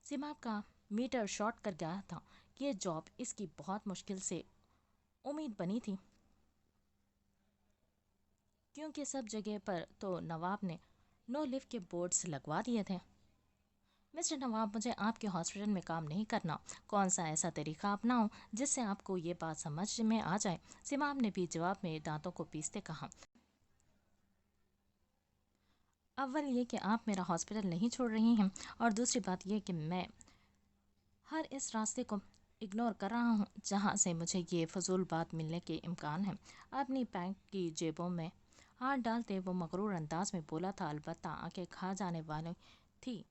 سیماب کا میٹر شارٹ کر گیا تھا۔ یہ جاب اس کی بہت مشکل سے امید بنی تھی، کیونکہ سب جگہ پر تو نواب نے نو لیو کے بورڈز لگوا دیے تھے۔ مسٹر نواب، مجھے آپ کے ہاسپٹل میں کام نہیں کرنا۔ کون سا ایسا طریقہ اپناؤں جس سے آپ کو یہ بات سمجھ میں آ جائے؟ سمام نے بھی جواب میں دانتوں کو پیستے کہا۔ اول یہ کہ آپ میرا ہاسپٹل نہیں چھوڑ رہی ہیں، اور دوسری بات یہ کہ میں ہر اس راستے کو اگنور کر رہا ہوں جہاں سے مجھے یہ فضول بات ملنے کے امکان ہے۔ اپنی پینٹ کی جیبوں میں ہاتھ ڈالتے وہ مغرور انداز میں بولا تھا، البتہ آنکھیں کھا جانے والی تھی،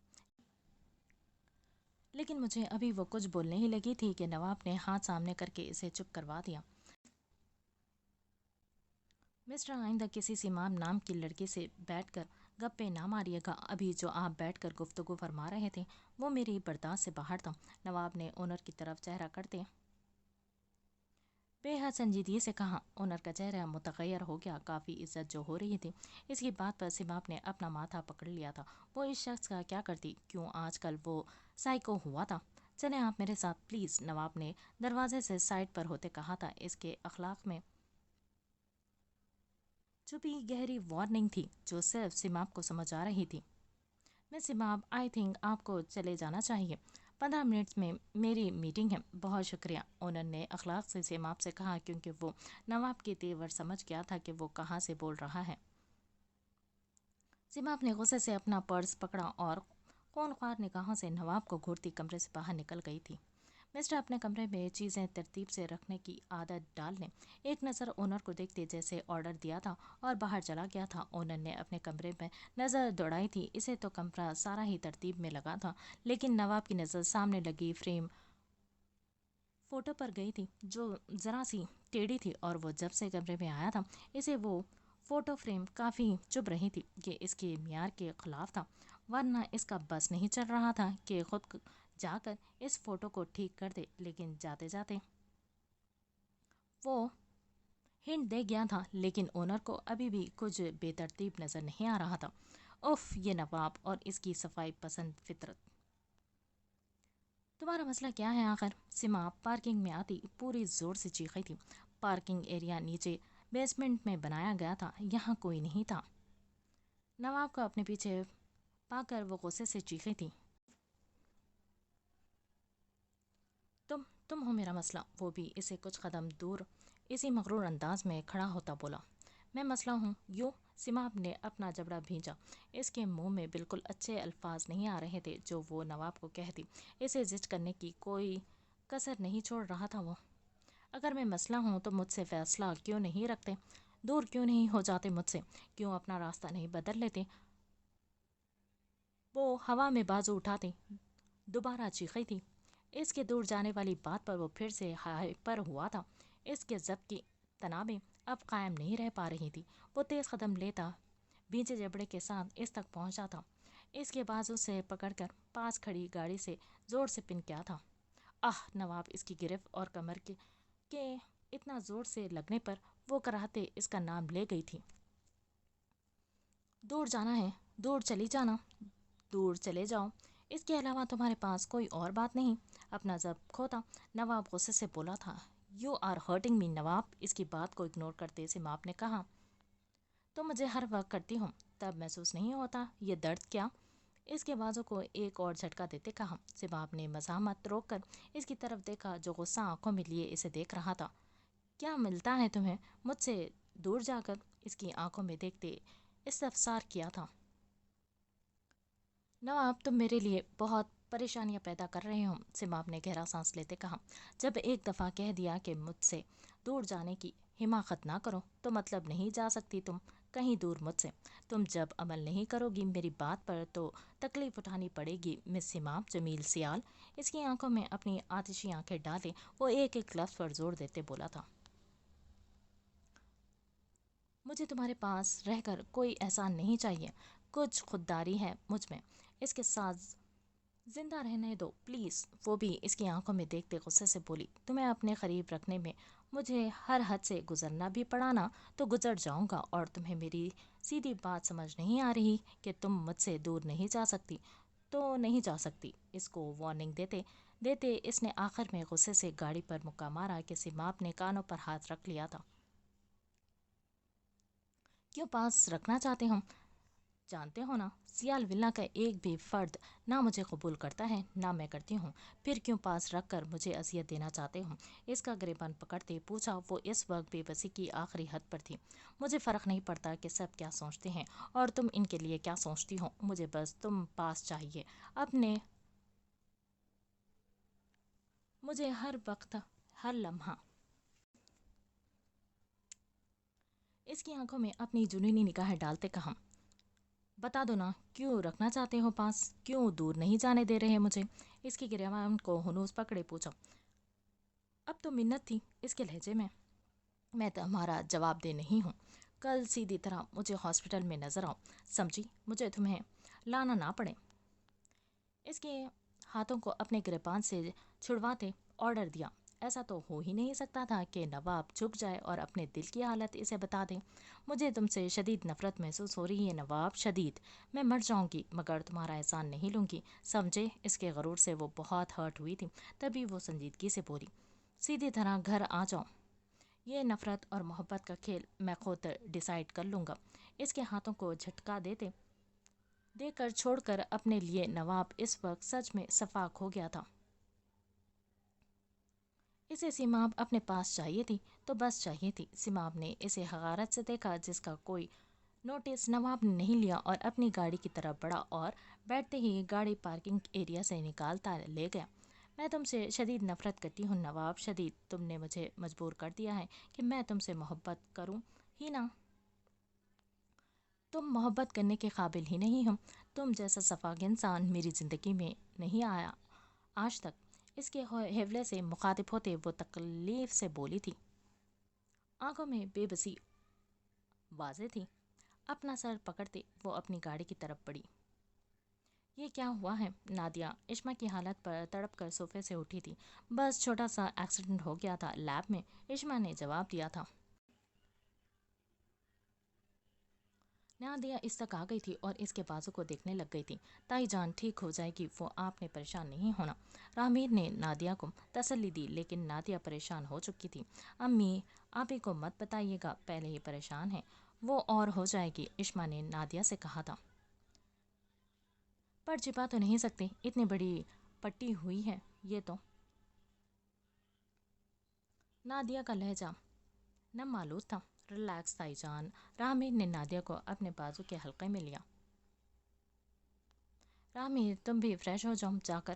لیکن مجھے ابھی وہ کچھ بولنے ہی لگی تھی کہ نواب نے ہاتھ سامنے کر کے اسے چپ کروا دیا۔ مسٹر، آئندہ کسی سیماب نام کی لڑکی سے بیٹھ کر گپے نہ ماریے گا۔ ابھی جو آپ بیٹھ کر گفتگو فرما رہے تھے وہ میری برداشت سے باہر تھا۔ نواب نے اونر کی طرف چہرہ کرتے بے حد سنجیدگی سے کہا۔ اونر کا چہرہ متغیر ہو گیا۔ کافی عزت جو ہو رہی تھی اس کی بات پر سیماب نے اپنا ماتھا پکڑ لیا تھا۔ وہ اس شخص کا کیا کرتی؟ کیوں آج کل وہ سائیکو ہوا تھا؟ چلیں آپ میرے ساتھ پلیز، نواب نے دروازے سے سائڈ پر ہوتے کہا تھا۔ اس کے اخلاق میں چھپی گہری وارننگ تھی جو صرف سیماب کو سمجھ آ رہی تھی۔ میں سیماب، آئی تھنک آپ کو چلے جانا چاہیے، 15 منٹ میں میری میٹنگ ہے۔ بہت شکریہ، اونر نے اخلاق سے سیماب سے کہا، کیونکہ وہ نواب کے تیور سمجھ گیا تھا کہ وہ کہاں سے بول رہا ہے۔ سیماب نے غصے سے اپنا پرس پکڑا اور خونخوار نگاہوں سے نواب کو گھورتی کمرے سے باہر نکل گئی تھی۔ مسٹر، اپنے کمرے میں چیزیں ترتیب سے رکھنے کی عادت ڈال لیں۔ ایک نظر اونر کو دیکھتے جیسے آرڈر دیا تھا اور باہر چلا گیا تھا۔ اونر نے اپنے کمرے میں نظر دوڑائی تھی۔ اسے تو کمرہ سارا ہی ترتیب میں لگا تھا، لیکن نواب کی نظر سامنے لگی فریم فوٹو پر گئی تھی جو ذرا سی ٹیڑھی تھی، اور وہ جب سے کمرے میں آیا تھا اسے وہ فوٹو فریم کافی چبھ رہی تھی۔ یہ اس کے معیار کے خلاف تھا، ورنہ اس کا بس نہیں چل رہا تھا کہ خود جا کر اس فوٹو کو ٹھیک کر دے، لیکن جاتے جاتے وہ ہنٹ دے گیا تھا۔ لیکن اونر کو ابھی بھی کچھ بے ترتیب نظر نہیں آ رہا تھا۔ اف، یہ نواب اور اس کی صفائی پسند فطرت! تمہارا مسئلہ کیا ہے آخر؟ سیماب پارکنگ میں آتی پوری زور سے چیخی تھی۔ پارکنگ ایریا نیچے بیسمنٹ میں بنایا گیا تھا، یہاں کوئی نہیں تھا۔ نواب کو اپنے پیچھے پا کر وہ غصے سے چیخی تھی۔ تم ہو میرا مسئلہ۔ وہ بھی اسے کچھ قدم دور اسی مغرور انداز میں کھڑا ہوتا بولا۔ میں مسئلہ ہوں؟ یوں؟ سیماب نے اپنا جبڑا بھینچا۔ اس کے منہ میں بالکل اچھے الفاظ نہیں آ رہے تھے جو وہ نواب کو کہتی۔ اسے زج کرنے کی کوئی کسر نہیں چھوڑ رہا تھا وہ۔ اگر میں مسئلہ ہوں تو مجھ سے فیصلہ کیوں نہیں رکھتے؟ دور کیوں نہیں ہو جاتے مجھ سے؟ کیوں اپنا راستہ نہیں بدل لیتے؟ وہ ہوا میں بازو اٹھاتے دوبارہ چیخی تھی۔ اس کے دور جانے والی بات پر وہ پھر سے ہائپر ہوا تھا۔ اس کے ضبط کی تنابیں اب قائم نہیں رہ پا رہی تھی۔ وہ تیز قدم لیتا بینچے جبڑے کے ساتھ اس تک پہنچا تھا۔ اس کے بازو سے پکڑ کر پاس کھڑی گاڑی سے زور سے پن کیا تھا۔ نواب اس کی گرفت اور کمر کے اتنا زور سے لگنے پر وہ کراہتے اس کا نام لے گئی تھی۔ دور جانا ہے، دور چلی جانا، دور چلے جاؤ، اس کے علاوہ تمہارے پاس کوئی اور بات نہیں؟ اپنا ضبط کھوتا نواب غصے سے بولا تھا۔ یو آر ہرٹنگ می نواب، اس کی بات کو اگنور کرتے سماب نے کہا۔ تو مجھے ہر وقت کرتی ہوں، تب محسوس نہیں ہوتا یہ درد کیا؟ اس کے بازو کو ایک اور جھٹکا دیتے کہا۔ سماب نے مزاحمت روک کر اس کی طرف دیکھا جو غصہ آنکھوں میں لیے اسے دیکھ رہا تھا۔ کیا ملتا ہے تمہیں مجھ سے دور جا کر؟ اس کی آنکھوں میں دیکھتے استفسار کیا تھا۔ نواب تم میرے لیے بہت پریشانیاں پیدا کر رہے ہو، سماب نے گہرا سانس لیتے کہا۔ جب ایک دفعہ کہہ دیا کہ مجھ سے دور جانے کی حماقت نہ کرو تو مطلب نہیں جا سکتی تم کہیں دور مجھ سے۔ تم جب عمل نہیں کرو گی میری بات پر تو تکلیف اٹھانی پڑے گی مس سماب جمیل سیال۔ اس کی آنکھوں میں اپنی آتشی آنکھیں ڈالے وہ ایک ایک لفظ پر زور دیتے بولا تھا۔ مجھے تمہارے پاس رہ کر کوئی احسان نہیں چاہیے، کچھ خودداری ہے مجھ میں، اس کے ساتھ زندہ رہنے دو پلیز۔ وہ بھی اس کی آنکھوں میں دیکھتے غصے سے بولی۔ تمہیں اپنے قریب رکھنے میں مجھے ہر حد سے گزرنا بھی پڑا نا تو گزر جاؤں گا، اور تمہیں میری سیدھی بات سمجھ نہیں آ رہی کہ تم مجھ سے دور نہیں جا سکتی تو نہیں جا سکتی۔ اس کو وارننگ دیتے دیتے اس نے آخر میں غصے سے گاڑی پر مکہ مارا کہ سماب نے کانوں پر ہاتھ رکھ لیا تھا۔ کیوں پاس رکھنا چاہتے ہو؟ جانتے ہو نا سیال ولا کا ایک بھی فرد نہ مجھے قبول کرتا ہے نہ میں کرتی ہوں، پھر کیوں پاس رکھ کر مجھے اذیت دینا چاہتے ہو؟ اس کا گریبان پکڑتے پوچھا۔ وہ اس وقت بے بسی کی آخری حد پر تھی۔ مجھے فرق نہیں پڑتا کہ سب کیا سوچتے ہیں اور تم ان کے لیے کیا سوچتی ہو، مجھے بس تم پاس چاہیے اپنے، مجھے ہر وقت ہر لمحہ۔ اس کی آنکھوں میں اپنی جنونی نگاہیں ڈالتے کہا۔ بتا دو نا کیوں رکھنا چاہتے ہو پاس، کیوں دور نہیں جانے دے رہے مجھے؟ اس کی گریبان کو ہنوز پکڑے پوچھا۔ اب تو منت تھی اس کے لہجے میں تمہارا جواب دہ نہیں ہوں۔ کل سیدھی طرح مجھے ہاسپٹل میں نظر آؤ، سمجھی؟ مجھے تمہیں لانا نہ پڑے۔ اس کے ہاتھوں کو اپنے گریبان سے چھڑواتے آرڈر دیا۔ ایسا تو ہو ہی نہیں سکتا تھا کہ نواب جھک جائے اور اپنے دل کی حالت اسے بتا دے۔ مجھے تم سے شدید نفرت محسوس ہو رہی ہے نواب، شدید۔ میں مر جاؤں گی مگر تمہارا احسان نہیں لوں گی، سمجھے؟ اس کے غرور سے وہ بہت ہرٹ ہوئی تھی، تبھی وہ سنجیدگی سے بولی۔ سیدھی طرح گھر آ جاؤ، یہ نفرت اور محبت کا کھیل میں خود ڈیسائیڈ کر لوں گا۔ اس کے ہاتھوں کو جھٹکا دے کر چھوڑ کر اپنے لیے نواب اس وقت سچ میں شفاق ہو گیا تھا۔ اسے سماب اپنے پاس چاہیے تھی تو بس چاہیے تھی۔ سماب نے اسے حقارت سے دیکھا جس کا کوئی نوٹس نواب نے نہیں لیا اور اپنی گاڑی کی طرف بڑھا اور بیٹھتے ہی گاڑی پارکنگ ایریا سے نکالتا لے گیا۔ میں تم سے شدید نفرت کرتی ہوں نواب، شدید۔ تم نے مجھے مجبور کر دیا ہے کہ میں تم سے محبت کروں ہی نہ۔ تم محبت کرنے کے قابل ہی نہیں ہو، تم جیسا شفاق انسان میری زندگی میں نہیں آیا آج تک۔ اس کے حوالے سے مخاطب ہوتے وہ تکلیف سے بولی تھی، آنکھوں میں بے بسی واضح تھی۔ اپنا سر پکڑتے وہ اپنی گاڑی کی طرف بڑھی۔ یہ کیا ہوا ہے؟ نادیہ اشما کی حالت پر تڑپ کر صوفے سے اٹھی تھی۔ بس چھوٹا سا ایکسیڈنٹ ہو گیا تھا لیب میں، اشما نے جواب دیا تھا۔ نادیہ اس تک آ گئی تھی اور اس کے بازو کو دیکھنے لگ گئی تھی۔ تائی جان ٹھیک ہو جائے گی، وہ آپ نے پریشان نہیں ہونا۔ رامیر نے نادیہ کو تسلی دی لیکن نادیہ پریشان ہو چکی تھی۔ امی آپ ہی کو مت بتائیے گا، پہلے ہی پریشان ہے، وہ اور ہو جائے گی، اشما نے نادیہ سے کہا تھا۔ پر چھپا تو نہیں سکتے، اتنی بڑی پٹی ہوئی ہے یہ تو۔ نادیہ کا لہجہ نم آلود تھا۔ ریلیکس تائی جان، رامیر نے نادیہ کو اپنے بازو کے حلقے میں لیا۔ رامیر تم بھی فریش ہو جاؤ جا کر،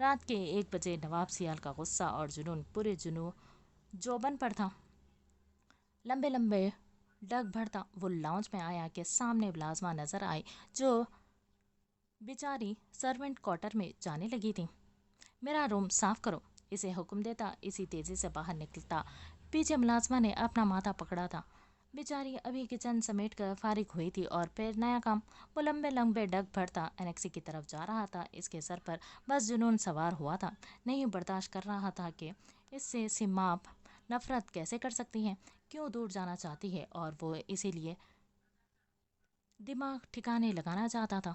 رات کے 1 بجے نواب سیال کا غصہ اور جنون پورے جوبن پر تھا۔ لمبے لمبے ڈگ بھرتا وہ لاؤنج میں آیا کہ سامنے ملازمہ نظر آئی جو بیچاری سرونٹ کوارٹر میں جانے لگی تھی۔ میرا روم صاف کرو، اسے حکم دیتا اسی تیزی سے باہر نکلتا۔ پیچھے ملازمہ نے اپنا ماتھا پکڑا تھا۔ بیچاری ابھی کچن سمیٹ کر فارغ ہوئی تھی اور پھر نیا کام۔ وہ لمبے لمبے ڈگ بھرتا انیکسی کی طرف جا رہا تھا۔ اس کے سر پر بس جنون سوار ہوا تھا، نہیں برداشت کر رہا تھا کہ اس سے سیماب نفرت کیسے کر سکتی ہے، کیوں دور جانا چاہتی ہے، اور وہ اسی لیے دماغ ٹھکانے لگانا چاہتا تھا۔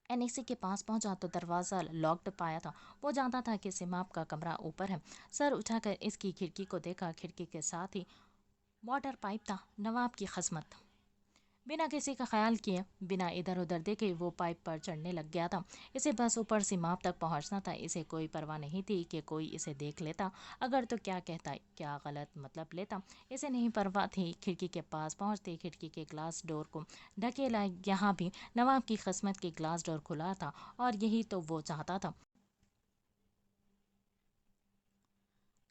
انیکسی کے پاس پہنچا تو دروازہ لاکڈ پایا تھا۔ وہ جانتا تھا کہ سیماب کا کمرہ اوپر ہے۔ سر اٹھا کر اس کی کھڑکی کو دیکھا، کھڑکی کے ساتھ ہی واٹر پائپ تھا۔ نواب کی قسمت! بنا کسی کا خیال کیے، بنا ادھر ادھر دیکھے وہ پائپ پر چڑھنے لگ گیا تھا۔ اسے بس اوپر سیماب تک پہنچنا تھا۔ اسے کوئی پرواہ نہیں تھی کہ کوئی اسے دیکھ لیتا اگر تو کیا کہتا، کیا غلط مطلب لیتا۔ اسے نہیں پرواہ تھی۔ کھڑکی کے پاس پہنچتے کھڑکی کے گلاس ڈور کو ڈھکیلا۔ یہاں بھی نواب کی قسمت کی گلاس ڈور کھلا تھا اور یہی تو وہ چاہتا تھا۔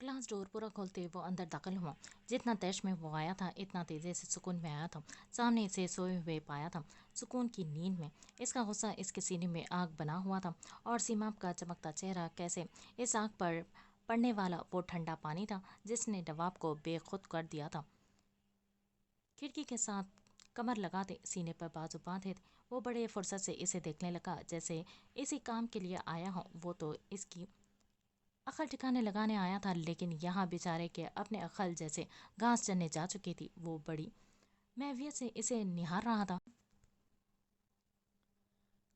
گلاس ڈور پورا کھولتے وہ اندر داخل ہوا۔ جتنا تیش میں وہ آیا تھا اتنا تیزی سے سکون میں آیا تھا۔ سامنے اسے سوئے ہوئے پایا تھا، سکون کی نیند میں۔ اس کا غصہ اس کے سینے میں آگ بنا ہوا تھا اور سیماب کا چمکتا چہرہ کیسے اس آگ پر پڑنے والا وہ ٹھنڈا پانی تھا جس نے نواب کو بے خود کر دیا تھا۔ کھڑکی کے ساتھ کمر لگاتے، سینے پر بازو باندھے وہ بڑے فرصت سے اسے دیکھنے لگا، جیسے اسی کام کے لیے آیا ہو۔ وہ تو اس کی عقل ٹھکانے لگانے آیا تھا، لیکن یہاں بیچارے کے اپنے عقل جیسے گھاس چرنے جا چکی تھی۔ وہ بڑی محویت سے اسے نہار رہا تھا۔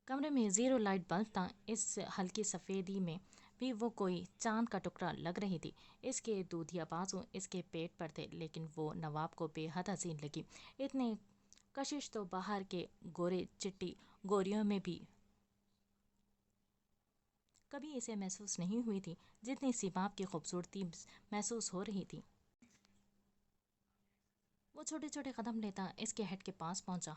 کمرے میں زیرو لائٹ بلب تھا۔ اس ہلکی سفیدی میں بھی وہ کوئی چاند کا ٹکڑا لگ رہی تھی۔ اس کے دودھیا بازو اس کے پیٹ پر تھے، لیکن وہ نواب کو بے حد حسین لگی۔ اتنے کشش تو باہر کے گورے چٹی گوریوں میں بھی کبھی اسے محسوس نہیں ہوئی تھی جتنی سیماب کی خوبصورتی محسوس ہو رہی تھی۔ وہ چھوٹے چھوٹے قدم لیتا اس کے ہیڈ کے پاس پہنچا۔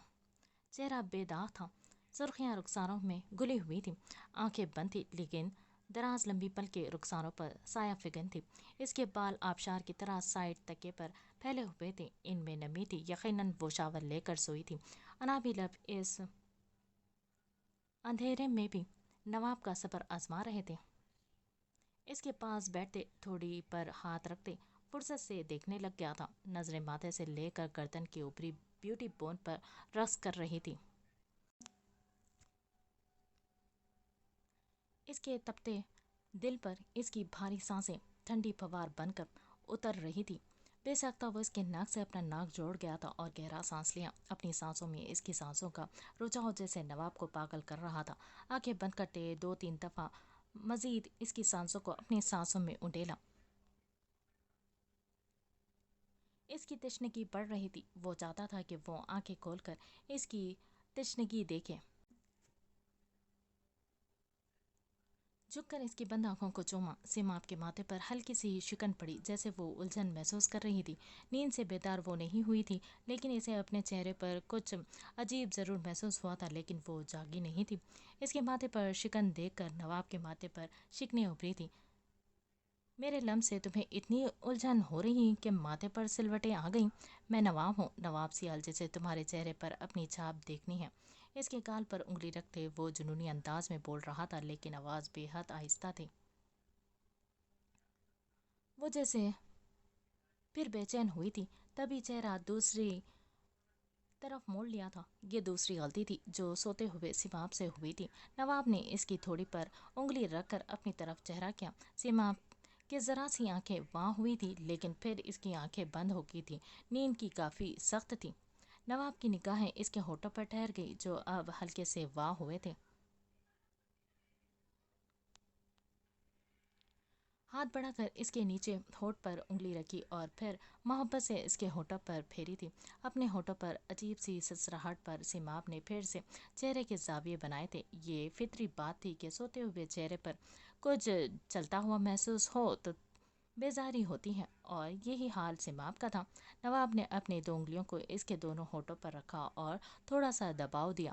چہرہ بے داغ تھا، سرخیاں رخساروں میں گلی ہوئی تھی، آنکھیں بند تھی، لیکن دراز لمبی پلکیں رخساروں پر سایہ فگن تھی۔ اس کے بال آبشار کی طرح سائڈ تکے پر پھیلے ہوئے تھے، ان میں نمی تھی، یقیناً وہ شاور لے کر سوئی تھی۔ انابی لب اس اندھیرے میں بھی نواب کا صبر آزما رہے تھے۔ اس کے پاس بیٹھتے، تھوڑی پر ہاتھ رکھتے، فرصت سے دیکھنے لگ گیا تھا۔ نظریں ماتھے سے لے کر گردن کے اوپری بیوٹی بون پر رقص کر رہی تھی۔ اس کے تپتے دل پر اس کی بھاری سانسیں ٹھنڈی پھوار بن کر اتر رہی تھی۔ بے ساختہ وہ اس کے ناک سے اپنا ناک جوڑ گیا تھا اور گہرا سانس لیا۔ اپنی سانسوں میں اس کی سانسوں کا رجھاؤ جیسے نواب کو پاگل کر رہا تھا۔ آنکھیں بند کرتے 2-3 دفعہ مزید اس کی سانسوں کو اپنی سانسوں میں انڈیلا۔ اس کی تشنگی بڑھ رہی تھی۔ وہ چاہتا تھا کہ وہ آنکھیں کھول کر اس کی تشنگی دیکھے۔ جھک کر اس کی بند آنکھوں کو چوما۔ سیماب کے ماتھے پر ہلکی سی شکن پڑی، جیسے وہ الجھن محسوس کر رہی تھی۔ نیند سے بیدار وہ نہیں ہوئی تھی، لیکن اسے اپنے چہرے پر کچھ عجیب ضرور محسوس ہوا تھا، لیکن وہ جاگی نہیں تھی۔ اس کے ماتھے پر شکن دیکھ کر نواب کے ماتھے پر شکنیں ابھری تھی۔ میرے لمس سے تمہیں اتنی الجھن ہو رہی کہ ماتھے پر سلوٹیں آ گئیں؟ میں نواب ہوں، نواب سیال، جسے تمہارے چہرے پر اپنی چھاپ دیکھنی ہے۔ اس کے گال پر انگلی رکھتے وہ جنونی انداز میں بول رہا تھا، لیکن آواز بے حد آہستہ تھی۔ وہ جیسے پھر بے چین ہوئی تھی، تبھی چہرہ دوسری طرف موڑ لیا تھا۔ یہ دوسری غلطی تھی جو سوتے ہوئے سیماب سے ہوئی تھی۔ نواب نے اس کی تھوڑی پر انگلی رکھ کر اپنی طرف چہرہ کیا۔ سیماب کہ ذرا سی آنکھیں واں ہوئی تھی، لیکن پھر اس کی آنکھیں بند ہو گئی تھی۔ نیند کی کافی سخت تھی۔ نواب کی نگاہیں اس کے ہونٹوں پر ٹھہر گئی جو اب ہلکے سے واں ہوئے تھے۔ ہاتھ بڑھا کر اس کے نیچے ہونٹ پر انگلی رکھی اور پھر محبت سے اس کے ہونٹوں پر پھیری تھی۔ اپنے ہونٹوں پر عجیب سی سسراہٹ پر سیماب نے پھر سے چہرے کے زاویے بنائے تھے۔ یہ فطری بات تھی کہ سوتے ہوئے چہرے پر کچھ چلتا ہوا محسوس ہو تو بیزاری ہوتی ہے، اور یہی حال سیماب کا تھا۔ نواب نے اپنی 2 انگلیوں کو اس کے دونوں ہونٹوں پر رکھا اور تھوڑا سا دباؤ دیا۔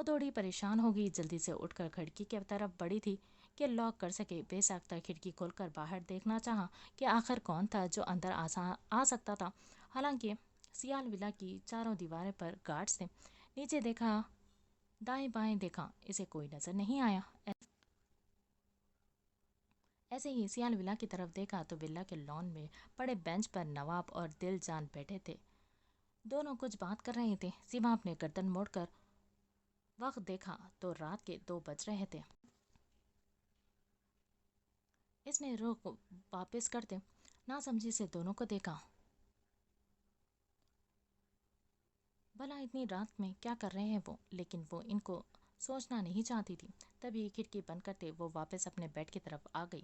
وہ تھوڑی پریشان ہو گئی، جلدی سے اٹھ کر کھڑکی کی طرف بڑھی تھی کہ لاک کر سکے۔ بے ساختہ کھڑکی کھول کر باہر دیکھنا چاہا کہ آخر کون تھا جو اندر آ سکتا تھا۔ حالانکہ سیال ولا کی چاروں دیواریں پر گارڈز تھے۔ نیچے دیکھا، دائیں بائیں دیکھا، اسے کوئی نظر نہیں آیا۔ ایسے ہی سیال ولا کی طرف دیکھا تو ولا کے لان میں پڑے بینچ پر نواب اور دل جان بیٹھے تھے۔ دونوں کچھ بات کر رہے تھے۔ سیما اپنے گردن موڑ کر وقت دیکھا تو رات کے 2 بج رہے تھے۔ اس نے رخ واپس کرتے ناسمجھی سے دونوں کو دیکھا۔ بھلا اتنی رات میں کیا کر رہے ہیں وہ؟ لیکن وہ ان کو سوچنا نہیں چاہتی تھی۔ تبھی کھڑکی بند کرتے وہ واپس اپنے بیڈ کی طرف آ گئی۔